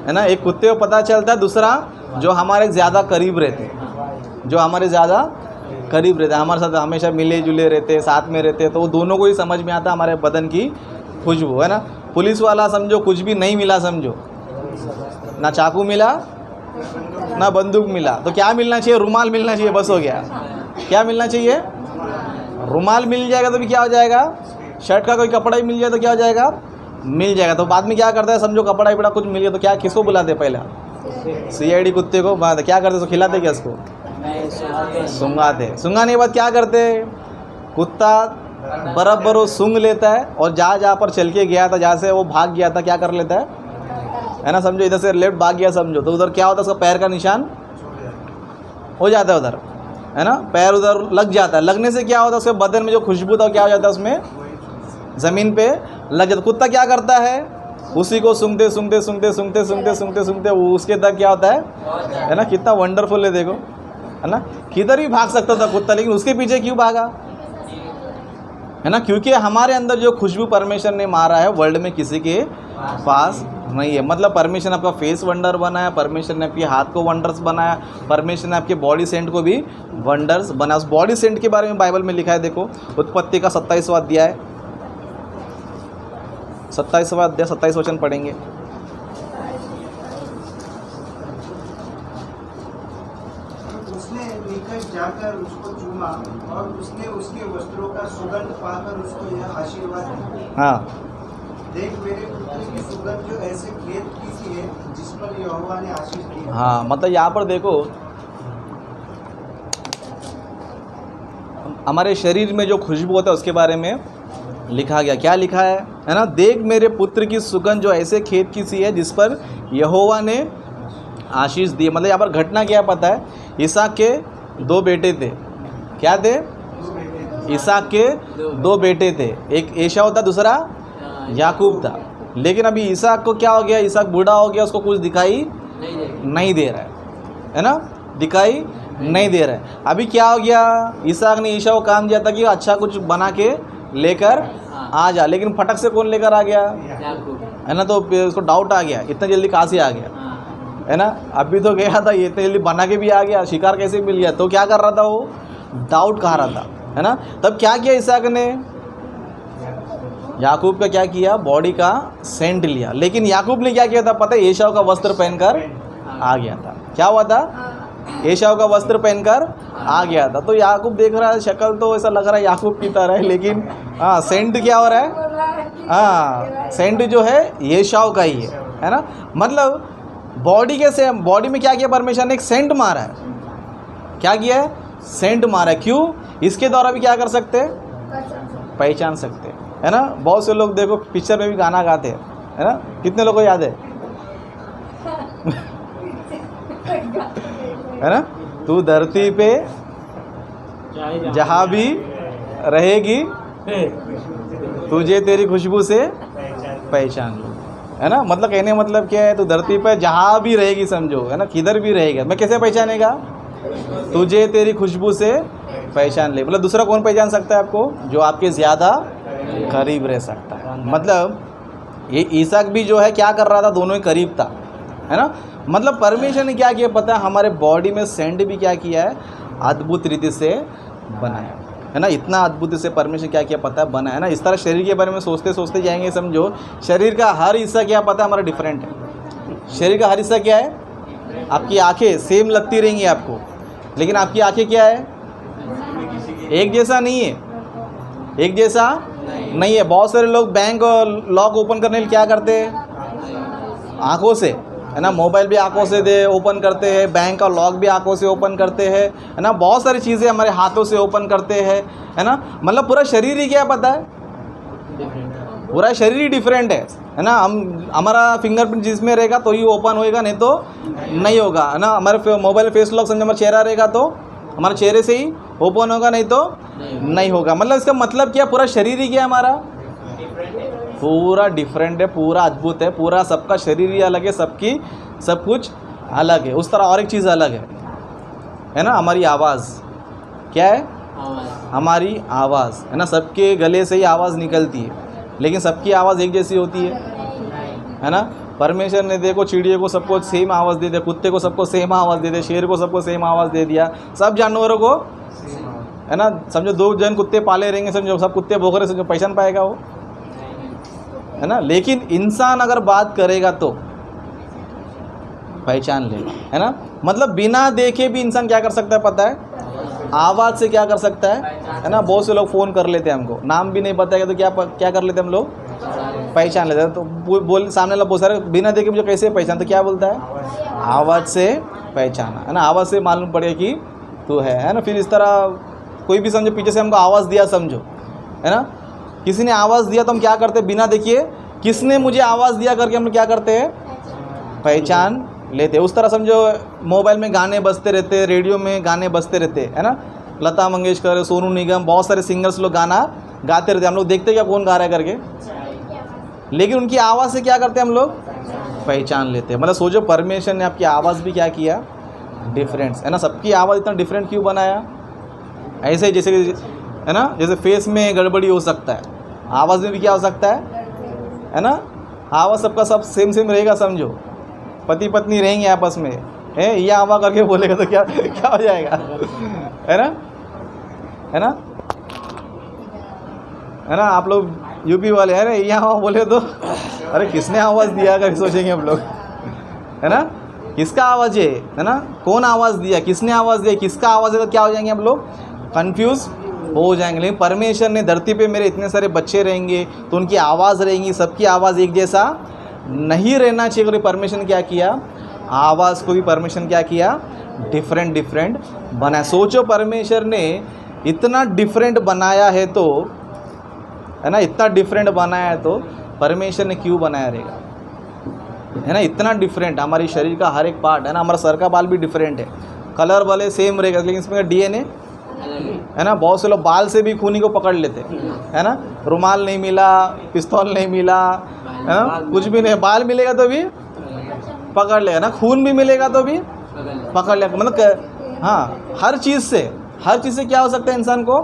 है ना। एक कुत्ते को पता चलता है, दूसरा जो हमारे ज़्यादा करीब रहते हैं, जो हमारे ज़्यादा करीब रहते हैं, हमारे साथ हमेशा मिले जुले रहते हैं, साथ में रहते हैं, तो वो दोनों को ही समझ में आता है हमारे बदन की खुशबू, है ना। पुलिस वाला समझो कुछ भी नहीं मिला, समझो ना चाकू मिला ना बंदूक मिला, तो क्या मिलना चाहिए? रुमाल मिलना चाहिए, बस हो गया। क्या मिलना चाहिए? रुमाल मिल जाएगा तो भी क्या हो जाएगा? शर्ट का कोई कपड़ा ही मिल जाए तो क्या हो जाएगा? मिल जाएगा। तो बाद में क्या करता है? समझो कपड़ा ही बड़ा कुछ मिल गया तो क्या, किसको बुलाते? पहले CID कुत्ते को बाद क्या करते? उसको खिलाते क्या? उसको सूंघाते। सूंघाने के बाद क्या करते? कुत्ता बराबर वो सूंघ लेता है और जहाँ पर चल के गया था, जहाँ से वो भाग गया था, क्या कर लेता है ना। समझो इधर से लेफ्ट भाग गया समझो, तो उधर क्या होता है? उसका पैर का निशान हो जाता है उधर, है ना। पैर उधर लग जाता है। लगने से क्या होता है? उसके बदन में जो खुशबू था क्या हो जाता है? उसमें ज़मीन पे लग जाता। कुत्ता क्या करता है? उसी को सूंघते सूंघते सूंघते सूंघते सूंघते सूंघते सूंघते उसके तक क्या होता है ना। कितना वंडरफुल है देखो, है ना। किधर भी भाग सकता था कुत्ता, लेकिन उसके पीछे क्यों भागा, है ना। क्योंकि हमारे अंदर जो खुशबू परमेश्वर ने मारा है वर्ल्ड में किसी के पास नहीं है। मतलब परमेश्वर ने आपका फेस वंडर बनाया, परमेश्वर ने आपके हाथ को वंडर्स बनाया, परमेश्वर ने आपके बॉडी सेंट को भी वंडर्स बनाया। उस बॉडी सेंट के बारे में बाइबल में लिखा है, देखो उत्पत्ति का 27वां अध्याय, 27वां अध्याय 27 वचन पढ़ेंगे। उसने निकट जाकर उसको चूमा और उसने उसके वस्त्रों का सुगंध पाकर उसको यह आशीर्वाद दिया, हाँ, देख मेरे पुत्र की सुगंध जो ऐसे खेत की सी है जिस पर यहोवा ने आशीष दी। हाँ, मतलब यहाँ पर देखो हमारे शरीर में जो खुशबू होता है उसके बारे में लिखा गया। क्या लिखा है ना। देख मेरे पुत्र की सुगंध जो ऐसे खेत की सी है जिस पर यहोवा ने आशीष दी। मतलब यहाँ पर घटना क्या पता है? इसहाक के 2 बेटे थे। क्या थे? इसहाक के 2 बेटे थे। एक एसाव था, दूसरा याकूब था। लेकिन अभी इसहाक को क्या हो गया? इसहाक बूढ़ा हो गया, उसको कुछ दिखाई नहीं दे रहा है ना, दिखाई नहीं दे रहा है। अभी क्या हो गया? इसहाक ने ईशा को काम दिया था कि अच्छा कुछ बना के लेकर आ जा, लेकिन फटक से कौन लेकर आ गया, है ना। तो उसको डाउट आ गया, इतना जल्दी कहाँ से आ गया, है ना। अभी तो गया था, ये इतने जल्दी बना के भी आ गया, शिकार कैसे मिल गया? तो क्या कर रहा था वो? डाउट कहा रहा था, है ना। तब क्या किया इसहाक ने? याकूब का क्या किया? बॉडी का सेंट लिया। लेकिन याकूब ने क्या किया था पता है? एसाव का वस्त्र पहनकर आ गया था। क्या हुआ था? एसाव का वस्त्र पहनकर आ गया था। तो याकूब देख रहा है, शक्ल तो ऐसा लग रहा है याकूब की तरह है, लेकिन हाँ सेंट क्या हो रहा है? हाँ, सेंट जो है एसाव का ही है ना। मतलब बॉडी के से बॉडी में क्या किया परमेश्वर ने? एक सेंट मारा है। क्या किया है? सेंट मारा है। क्यों? इसके द्वारा भी क्या कर सकते हैं? पहचान सकते हैं, है ना। बहुत से लोग देखो पिक्चर में भी गाना गाते हैं, है ना। कितने लोगों को याद है? है ना। तू धरती पे जहाँ भी रहेगी तुझे तेरी खुशबू से पहचान लो, है ना। मतलब कहने मतलब क्या है? तू धरती पे जहाँ भी रहेगी समझो, है ना, किधर भी रहेगा, मैं कैसे पहचानेगा? तुझे तेरी खुशबू से पहचान ले। मतलब दूसरा कौन पहचान सकता है आपको? जो आपके ज़्यादा करीब रह सकता है। मतलब ये इसहाक भी जो है क्या कर रहा था? दोनों ही करीब था, है ना। मतलब परमेश्वर ने क्या किया पता है? हमारे बॉडी में सेंट भी क्या किया है? अद्भुत रीति से बनाया, है ना। इतना अद्भुत से परमेश्वर क्या क्या पता है बनाया, है ना। इस तरह शरीर के बारे में सोचते सोचते जाएंगे, समझो शरीर का हर हिस्सा क्या पता है हमारा डिफरेंट है। शरीर का हर हिस्सा क्या है, आपकी आंखें सेम लगती रहेंगी आपको, लेकिन आपकी आंखें क्या है, एक जैसा नहीं है, एक जैसा नहीं है। बहुत सारे लोग बैंक और लॉक ओपन करने के लिए क्या करते हैं, आंखों से, है ना। मोबाइल भी आंखों से दे ओपन करते हैं, बैंक का लॉक भी आंखों से ओपन करते हैं, है ना। बहुत सारी चीज़ें हमारे हाथों से ओपन करते हैं, है ना। मतलब पूरा शरीर ही क्या पता है, पूरा शरीर ही डिफरेंट है ना। हम हमारा फिंगरप्रिंट जिसमें रहेगा तो ही ओपन होएगा, नहीं तो नहीं होगा, है ना। हमारे मोबाइल फेस लॉक समझो हमारा चेहरा रहेगा तो हमारे चेहरे से ही ओपन होगा, नहीं तो नहीं होगा। मतलब इसका मतलब क्या, पूरा शरीर ही क्या हमारा पूरा डिफरेंट है, पूरा अद्भुत है, पूरा सबका शरीर ही अलग है, सबकी सब कुछ अलग है। उस तरह और एक चीज़ अलग है ना, हमारी आवाज़ क्या है, हमारी आवाज़, है ना। सबके गले से ही आवाज़ निकलती है, लेकिन सबकी आवाज़ एक जैसी होती है ना। परमेश्वर ने देखो चिड़ियों को सबको सेम आवाज़ दे दिया, कुत्ते को सबको सेम आवाज़ दे दिया, शेर को सबको सेम आवाज़ दे दिया, सब जानवरों को, है ना। समझो 2 जन कुत्ते पाले रहेंगे, समझो सब कुत्ते भौंक रहे, समझो पहचान पाएगा वो, है ना। लेकिन इंसान अगर बात करेगा तो पहचान लेगा, है ना। मतलब बिना देखे भी इंसान क्या कर सकता है पता है, आवाज़ से क्या कर सकता है ना। बहुत से लोग फ़ोन कर लेते हैं, हमको नाम भी नहीं बताएगा तो क्या कर लेते हैं हम लोग, पहचान लेते हैं। तो बोल सामने लोग बहुत सारे बिना देखे मुझे कैसे पहचान, तो क्या बोलता है, आवाज़ से पहचाना, है ना। आवाज़ से मालूम पड़ेगा कि तू है ना। फिर इस तरह कोई भी समझो पीछे से हमको आवाज़ दिया, समझो, है ना। किसी ने आवाज़ दिया तो हम क्या करते हैं, बिना देखिए किसने मुझे आवाज़ दिया करके हम क्या करते हैं, पहचान लेते। उस तरह समझो मोबाइल में गाने बजते रहते, रेडियो में गाने बजते रहते, है ना। लता मंगेशकर, सोनू निगम, बहुत सारे सिंगर्स लोग गाना गाते रहते, हम लोग देखते क्या कौन गा रहा है करके, लेकिन उनकी आवाज़ से क्या करते हैं हम लोग, पहचान लेते हैं। मतलब सोचो परमेश्वर ने आपकी आवाज़ भी क्या किया, डिफरेंस, है ना। सबकी आवाज़ इतना डिफरेंट क्यों बनाया, ऐसे जैसे है ना, जैसे फेस में गड़बड़ी हो सकता है, आवाज़ में भी क्या हो सकता है ना। आवाज़ सबका सब सेम सेम रहेगा, समझो पति पत्नी रहेंगे आपस में, है ये आवा करके बोलेगा तो क्या क्या हो जाएगा, है ना, है ना, है ना। आप लोग यूपी वाले हैं ना, यहाँ बोले तो अरे किसने आवाज़ दिया कर सोचेंगे हम लोग, है ना। किसका आवाज़ है ना, कौन आवाज़ दिया, किसने आवाज़ दिया, किसका आवाज़ है, तो क्या हो जाएंगे हम लोग, कंफ्यूज हो जाएंगे। लेकिन परमेश्वर ने धरती पे मेरे इतने सारे बच्चे रहेंगे तो उनकी आवाज़ रहेंगी, सबकी आवाज़ एक जैसा नहीं रहना चाहिए। और परमेश्वर ने क्या किया, आवाज़ को भी परमेश्वर ने क्या किया, डिफरेंट डिफरेंट बनाया। सोचो परमेश्वर ने इतना डिफरेंट बनाया है तो, है ना, इतना डिफरेंट बनाया है तो परमेश्वर ने क्यों बनाया रहेगा, है ना। इतना डिफरेंट हमारी शरीर का हर एक पार्ट, है ना। हमारा सर का बाल भी डिफरेंट है, कलर वाले सेम रहेगा, लेकिन इसमें डीएनए, है ना। बहुत से लोग बाल से भी खूनी को पकड़ लेते, है ना। रुमाल नहीं मिला, पिस्तौल नहीं मिला, है ना, कुछ भी नहीं, बाल मिलेगा तो भी पकड़ लेगा ना, खून भी मिलेगा तो भी पकड़ लेगा। मतलब हाँ, हर चीज़ से क्या हो सकता है, इंसान को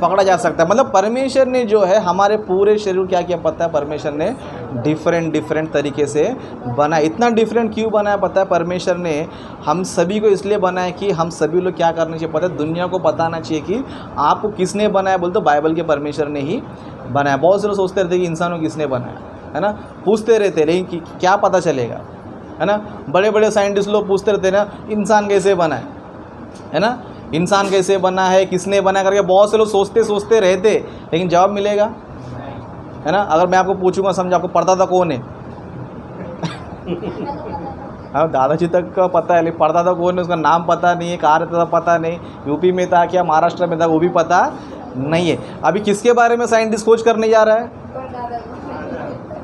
पकड़ा जा सकता है। मतलब परमेश्वर ने जो है हमारे पूरे शरीर को क्या किया पता है, परमेश्वर ने डिफरेंट तरीके से बनाया। इतना डिफरेंट क्यों बनाया पता है, परमेश्वर ने हम सभी को इसलिए बनाया कि हम सभी लोग क्या करना चाहिए पता है, दुनिया को बताना चाहिए कि आपको किसने बनाया। बोलते बाइबल के परमेश्वर ने ही बनाया। बहुत से लोग सोचते रहते कि इंसानों को किसने बनाया, है ना, पूछते रहते, लेकिन क्या पता चलेगा, है ना। बड़े बड़े साइंटिस्ट लोग पूछते रहते ना, इंसान कैसे बना है ना, इंसान कैसे बना है, किसने बना करके बहुत से लोग सोचते रहते, लेकिन जवाब मिलेगा, है ना। अगर मैं आपको पूछूंगा, समझो आपको परदादा कौन है हाँ, दादाजी तक का पता है, लेकिन परदादा कौन है उसका नाम पता नहीं है, कहाँ रहता था पता नहीं, यूपी में था क्या महाराष्ट्र में था वो भी पता नहीं है। अभी किसके बारे में साइंटिस्ट खोज करने जा रहा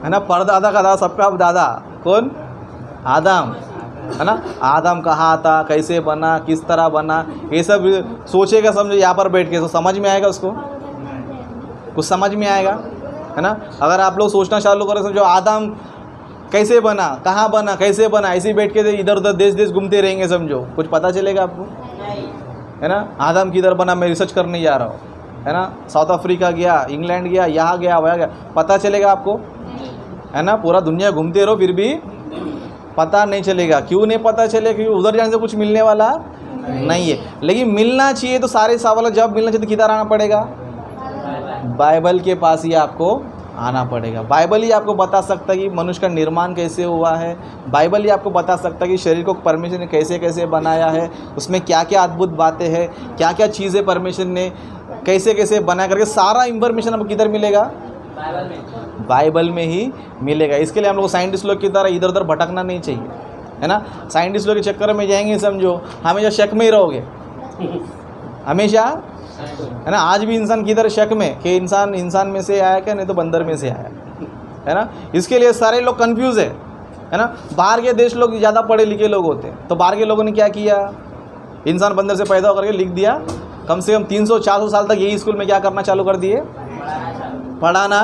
है ना, परदादा का दादा, सबका दादा कौन, आदम, है ना। आदम कहाँ था, कैसे बना, किस तरह बना, ये सब सोचेगा, समझो यहाँ पर बैठ के, तो समझ में आएगा उसको, कुछ समझ में आएगा, है ना। अगर आप लोग सोचना चालू करें, समझो आदम कैसे बना, कहाँ बना, कैसे बना, ऐसे बैठ के इधर उधर देश घूमते रहेंगे, समझो कुछ पता चलेगा आपको, है ना। आदम किधर बना, मैं रिसर्च करने जा रहा हूँ, है ना, साउथ अफ्रीका गया, इंग्लैंड गया, यहाँ गया, वहाँ गया, पता चलेगा आपको, है ना। पूरा दुनिया घूमते रहो फिर भी पता नहीं चलेगा। क्यों नहीं पता चलेगा, क्योंकि उधर जाने से कुछ मिलने वाला नहीं है, लेकिन मिलना चाहिए तो सारे सवाल जब मिलना चाहिए तो किधर आना पड़ेगा? बाइबल के पास ही आपको आना पड़ेगा। बाइबल ही आपको बता सकता है कि मनुष्य का निर्माण कैसे हुआ है। बाइबल ही आपको बता सकता है कि शरीर को परमेश्वर ने कैसे कैसे बनाया है, उसमें क्या क्या अद्भुत बातें हैं, क्या क्या चीज़ें परमेश्वर ने कैसे कैसे बना करके, सारा इंफॉर्मेशन आपको किधर मिलेगा? बाइबल में ही मिलेगा। इसके लिए हम लोग साइंटिस्ट लोग की तरह इधर उधर भटकना नहीं चाहिए, है ना। साइंटिस्ट लोग के चक्कर में जाएंगे समझो, हमेशा शक में ही रहोगे, हमेशा, है ना। आज भी इंसान किधर शक में कि इंसान में से आया क्या, नहीं तो बंदर में से आया, है ना। इसके लिए सारे लोग कंफ्यूज है ना। बाहर के देश लोग ज़्यादा पढ़े लिखे लोग होते हैं, तो बाहर के लोगों ने क्या किया, इंसान बंदर से पैदा होकर के लिख दिया। कम से कम 300-400 साल तक यही स्कूल में क्या करना चालू कर दिए, पढ़ाना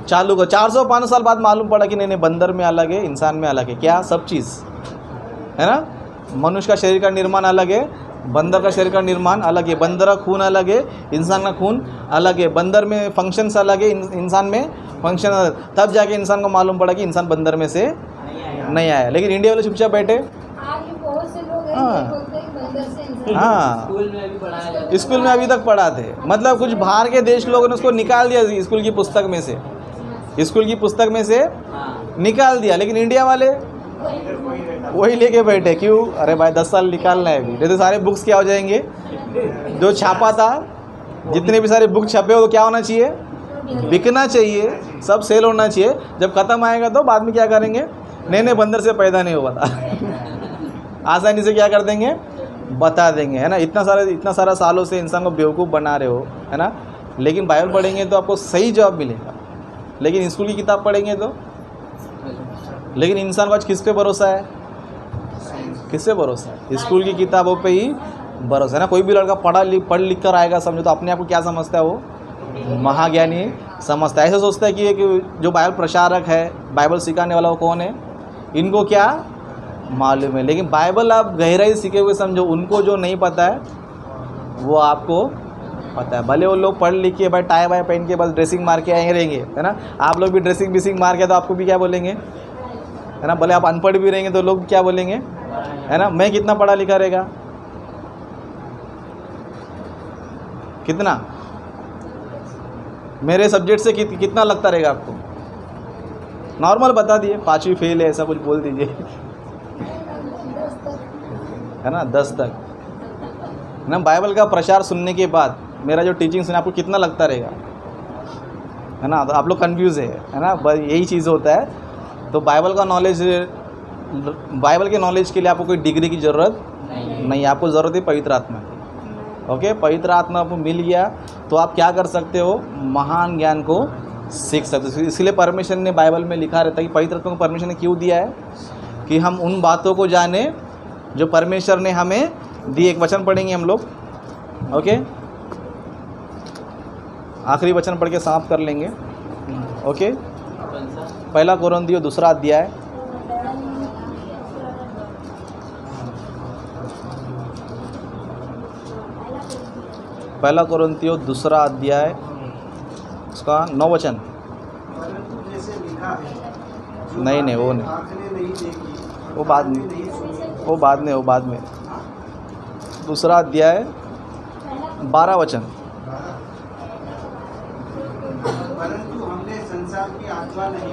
चालू कर। 400-500 साल बाद मालूम पड़ा कि नहीं बंदर में अलग है, इंसान में अलग है, क्या सब चीज़, है ना। मनुष्य का शरीर का निर्माण अलग है, बंदर का शरीर का निर्माण अलग है। बंदर का खून अलग है, इंसान का खून अलग है। बंदर में फंक्शंस अलग है, इंसान में फंक्शन अलग। तब जाके इंसान को मालूम पड़ा कि इंसान बंदर में से नहीं आया। लेकिन इंडिया वाले चुपचाप बैठे। आज भी बहुत से लोग हैं हाँ। जो बोलते हैं कि बंदर से इंसान। हाँ, स्कूल में अभी तक पढ़ाते। मतलब कुछ बाहर के देश लोगों ने उसको निकाल दिया स्कूल की पुस्तक में से, स्कूल की पुस्तक में से निकाल दिया। लेकिन इंडिया वाले वही लेके बैठे। क्यों? अरे भाई 10 साल निकालना है अभी, नहीं तो सारे बुक्स क्या हो जाएंगे। जो छापा था, जितने भी सारे बुक छपे हो तो क्या होना चाहिए, बिकना चाहिए, सब सेल होना चाहिए। जब ख़त्म आएगा तो बाद में क्या करेंगे, नहीं बंदर से पैदा नहीं हुआ था आसानी से क्या कर देंगे, बता देंगे, है ना। इतना सारा सालों से इंसान को बेवकूफ़ बना रहे हो, है ना। लेकिन बाइबल पढ़ेंगे तो आपको सही जवाब मिलेगा। लेकिन स्कूल की किताब पढ़ेंगे तो, लेकिन इंसान को आज किस पे भरोसा है, किस पे भरोसा है? स्कूल की किताबों पे ही भरोसा है ना। कोई भी लड़का पढ़ लिख कर आएगा समझो तो अपने आप को क्या समझता है, वो महाज्ञानी समझता है। ऐसा सोचता है कि जो बाइबल प्रचारक है, बाइबल सिखाने वाला वो कौन है, इनको क्या मालूम है। लेकिन बाइबल आप गहराई सीखे हुए समझो, उनको जो नहीं पता है वो आपको पता है। भले वो लोग पढ़ लिख के भाई टाई वाई पहन के बस ड्रेसिंग मार के आए रहेंगे, है ना। आप लोग भी ड्रेसिंग मार के तो आपको भी क्या बोलेंगे, है ना। भले आप अनपढ़ भी रहेंगे तो लोग क्या बोलेंगे, है ना। मैं कितना पढ़ा लिखा रहेगा, कितना मेरे सब्जेक्ट से कितना लगता रहेगा आपको, नॉर्मल बता दिए, 5वीं फेल है ऐसा कुछ बोल दीजिए, है ना, 10 तक, है ना। बाइबल का प्रचार सुनने के बाद मेरा जो टीचिंग सुने आपको कितना लगता रहेगा, है ना। तो आप लोग कंफ्यूज है ना। बस यही चीज़ होता है। तो बाइबल के नॉलेज के लिए आपको कोई डिग्री की ज़रूरत नहीं, आपको ज़रूरत है पवित्र आत्मा की। ओके, पवित्र आत्मा आपको मिल गया तो आप क्या कर सकते हो, महान ज्ञान को सीख सकते हो। इसलिए परमेश्वर ने बाइबल में लिखा रहता है कि पवित्र आत्मा को परमेश्वर ने क्यों दिया है, कि हम उन बातों को जाने जो परमेश्वर ने हमें दी। एक वचन पढ़ेंगे हम लोग, ओके, आखिरी वचन पढ़ के समाप्त कर लेंगे। ओके, 1 कोरिन्थियों 2 अध्याय, पहला कोरिन्थियों 2 अध्याय उसका 9 वचन। परंतु जैसे लिखा है, जो नहीं वो नहीं, आँख ने नहीं देखी, वो बाद कान ने में, नहीं सुनी, वो बाद में 2 अध्याय 12 वचन। परंतु हमने संसार की आत्मा नहीं,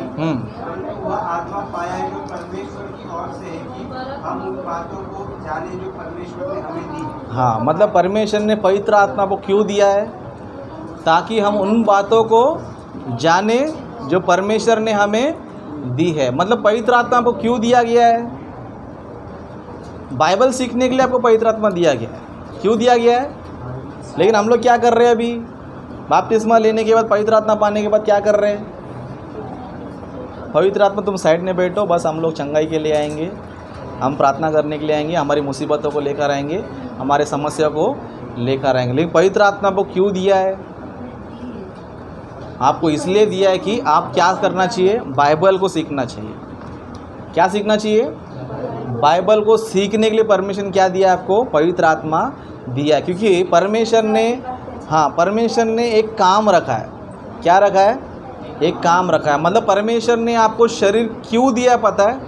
परंतु वह आत्मा पाया है जो परमेश्वर की ओर से है, कि हम उन बातों को जाने जो परमेश्वर ने हमें दी। हाँ, मतलब परमेश्वर ने पवित्र आत्मा को क्यों दिया है, ताकि हम उन बातों को जाने जो परमेश्वर ने हमें दी है। मतलब पवित्र आत्मा को क्यों दिया गया है, बाइबल सीखने के लिए आपको पवित्र आत्मा दिया गया है। क्यों दिया गया है? लेकिन हम लोग क्या कर रहे हैं अभी, बपतिस्मा लेने के बाद, पवित्र आत्मा पाने के बाद क्या कर रहे हैं, पवित्र आत्मा तुम साइड में बैठो, बस हम लोग चंगाई के लिए आएंगे, हम प्रार्थना करने के लिए आएंगे, हमारी मुसीबतों को लेकर आएंगे, हमारे समस्या को लेकर आएंगे। लेकिन पवित्र आत्मा को क्यों दिया है, आपको इसलिए दिया है कि आप क्या करना चाहिए, बाइबल को सीखना चाहिए। क्या सीखना चाहिए, बाइबल को सीखने के लिए परमिशन क्या दिया आपको, पवित्र आत्मा दिया। क्योंकि परमेश्वर ने एक काम रखा है। क्या रखा है, एक काम रखा है। मतलब परमेश्वर ने आपको शरीर क्यों दिया पता है,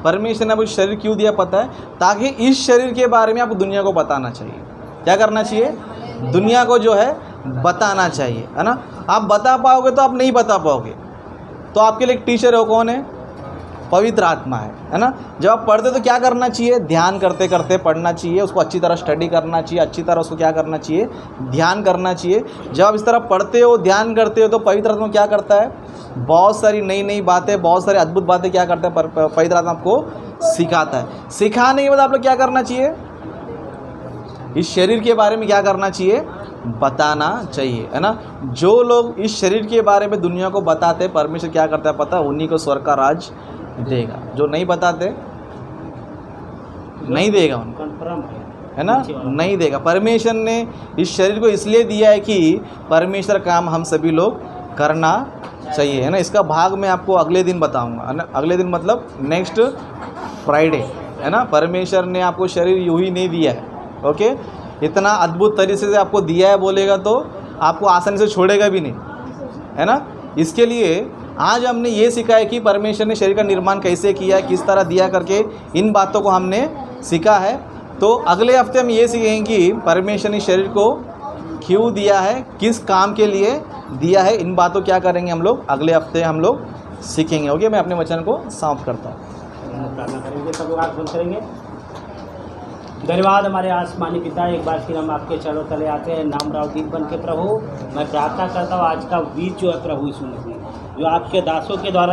परमेश्वर ने आपको शरीर क्यों दिया पता है? ताकि इस शरीर के बारे में आपको दुनिया को बताना चाहिए। क्या करना चाहिए? दुनिया को जो है बताना चाहिए, है ना। आप बता पाओगे तो आप नहीं बता पाओगे, तो आपके लिए एक टीचर है, वो कौन है? पवित्र आत्मा है ना। जब आप पढ़ते तो क्या करना चाहिए? ध्यान करते करते पढ़ना चाहिए, उसको अच्छी तरह स्टडी करना चाहिए, अच्छी तरह उसको क्या करना चाहिए? ध्यान करना चाहिए। जब आप इस तरह पढ़ते हो, ध्यान करते हो, तो पवित्र आत्मा क्या करता है? बहुत सारी नई नई बातें, बहुत सारी अद्भुत बातें क्या करता है? पवित्र आत्मा आपको सिखाता है। सिखाने के बाद आप लोग क्या करना चाहिए? इस शरीर के बारे में क्या करना चाहिए? बताना चाहिए, है ना। जो लोग इस शरीर के बारे में दुनिया को बताते, परमेश्वर क्या करता है पता है? उन्हीं को स्वर्ग का राज देगा। जो नहीं बताते, नहीं देगा उनको, है ना, नहीं देगा। परमेश्वर ने इस शरीर को इसलिए दिया है कि परमेश्वर काम हम सभी लोग करना चाहिए, है ना। इसका भाग मैं आपको अगले दिन बताऊंगा, है ना। अगले दिन मतलब नेक्स्ट फ्राइडे, है ना। परमेश्वर ने आपको शरीर यूं ही नहीं दिया है, ओके। इतना अद्भुत तरीके से आपको दिया है बोलेगा तो आपको आसानी से छोड़ेगा भी नहीं, है ना। इसके लिए आज हमने ये सीखा है कि परमेश्वर ने शरीर का निर्माण कैसे किया है, किस तरह दिया करके, इन बातों को हमने सीखा है। तो अगले हफ्ते हम ये सीखेंगे कि परमेश्वर ने शरीर को क्यों दिया है, किस काम के लिए दिया है। इन बातों क्या करेंगे हम लोग अगले हफ्ते हम लोग सीखेंगे, ओके। मैं अपने वचन को समाप्त करता हूँ। प्रार्थना करेंगे, सब लोग आँख बंद करेंगे। धन्यवाद हमारे आसमानी पिता, एक बार फिर हम आपके चरणों तले आते हैं नाम रावदीप बन के। प्रभु मैं प्रार्थना करता हूँ आज का बीज जो है प्रभु यीशु मसीह, जो आपके दासों के द्वारा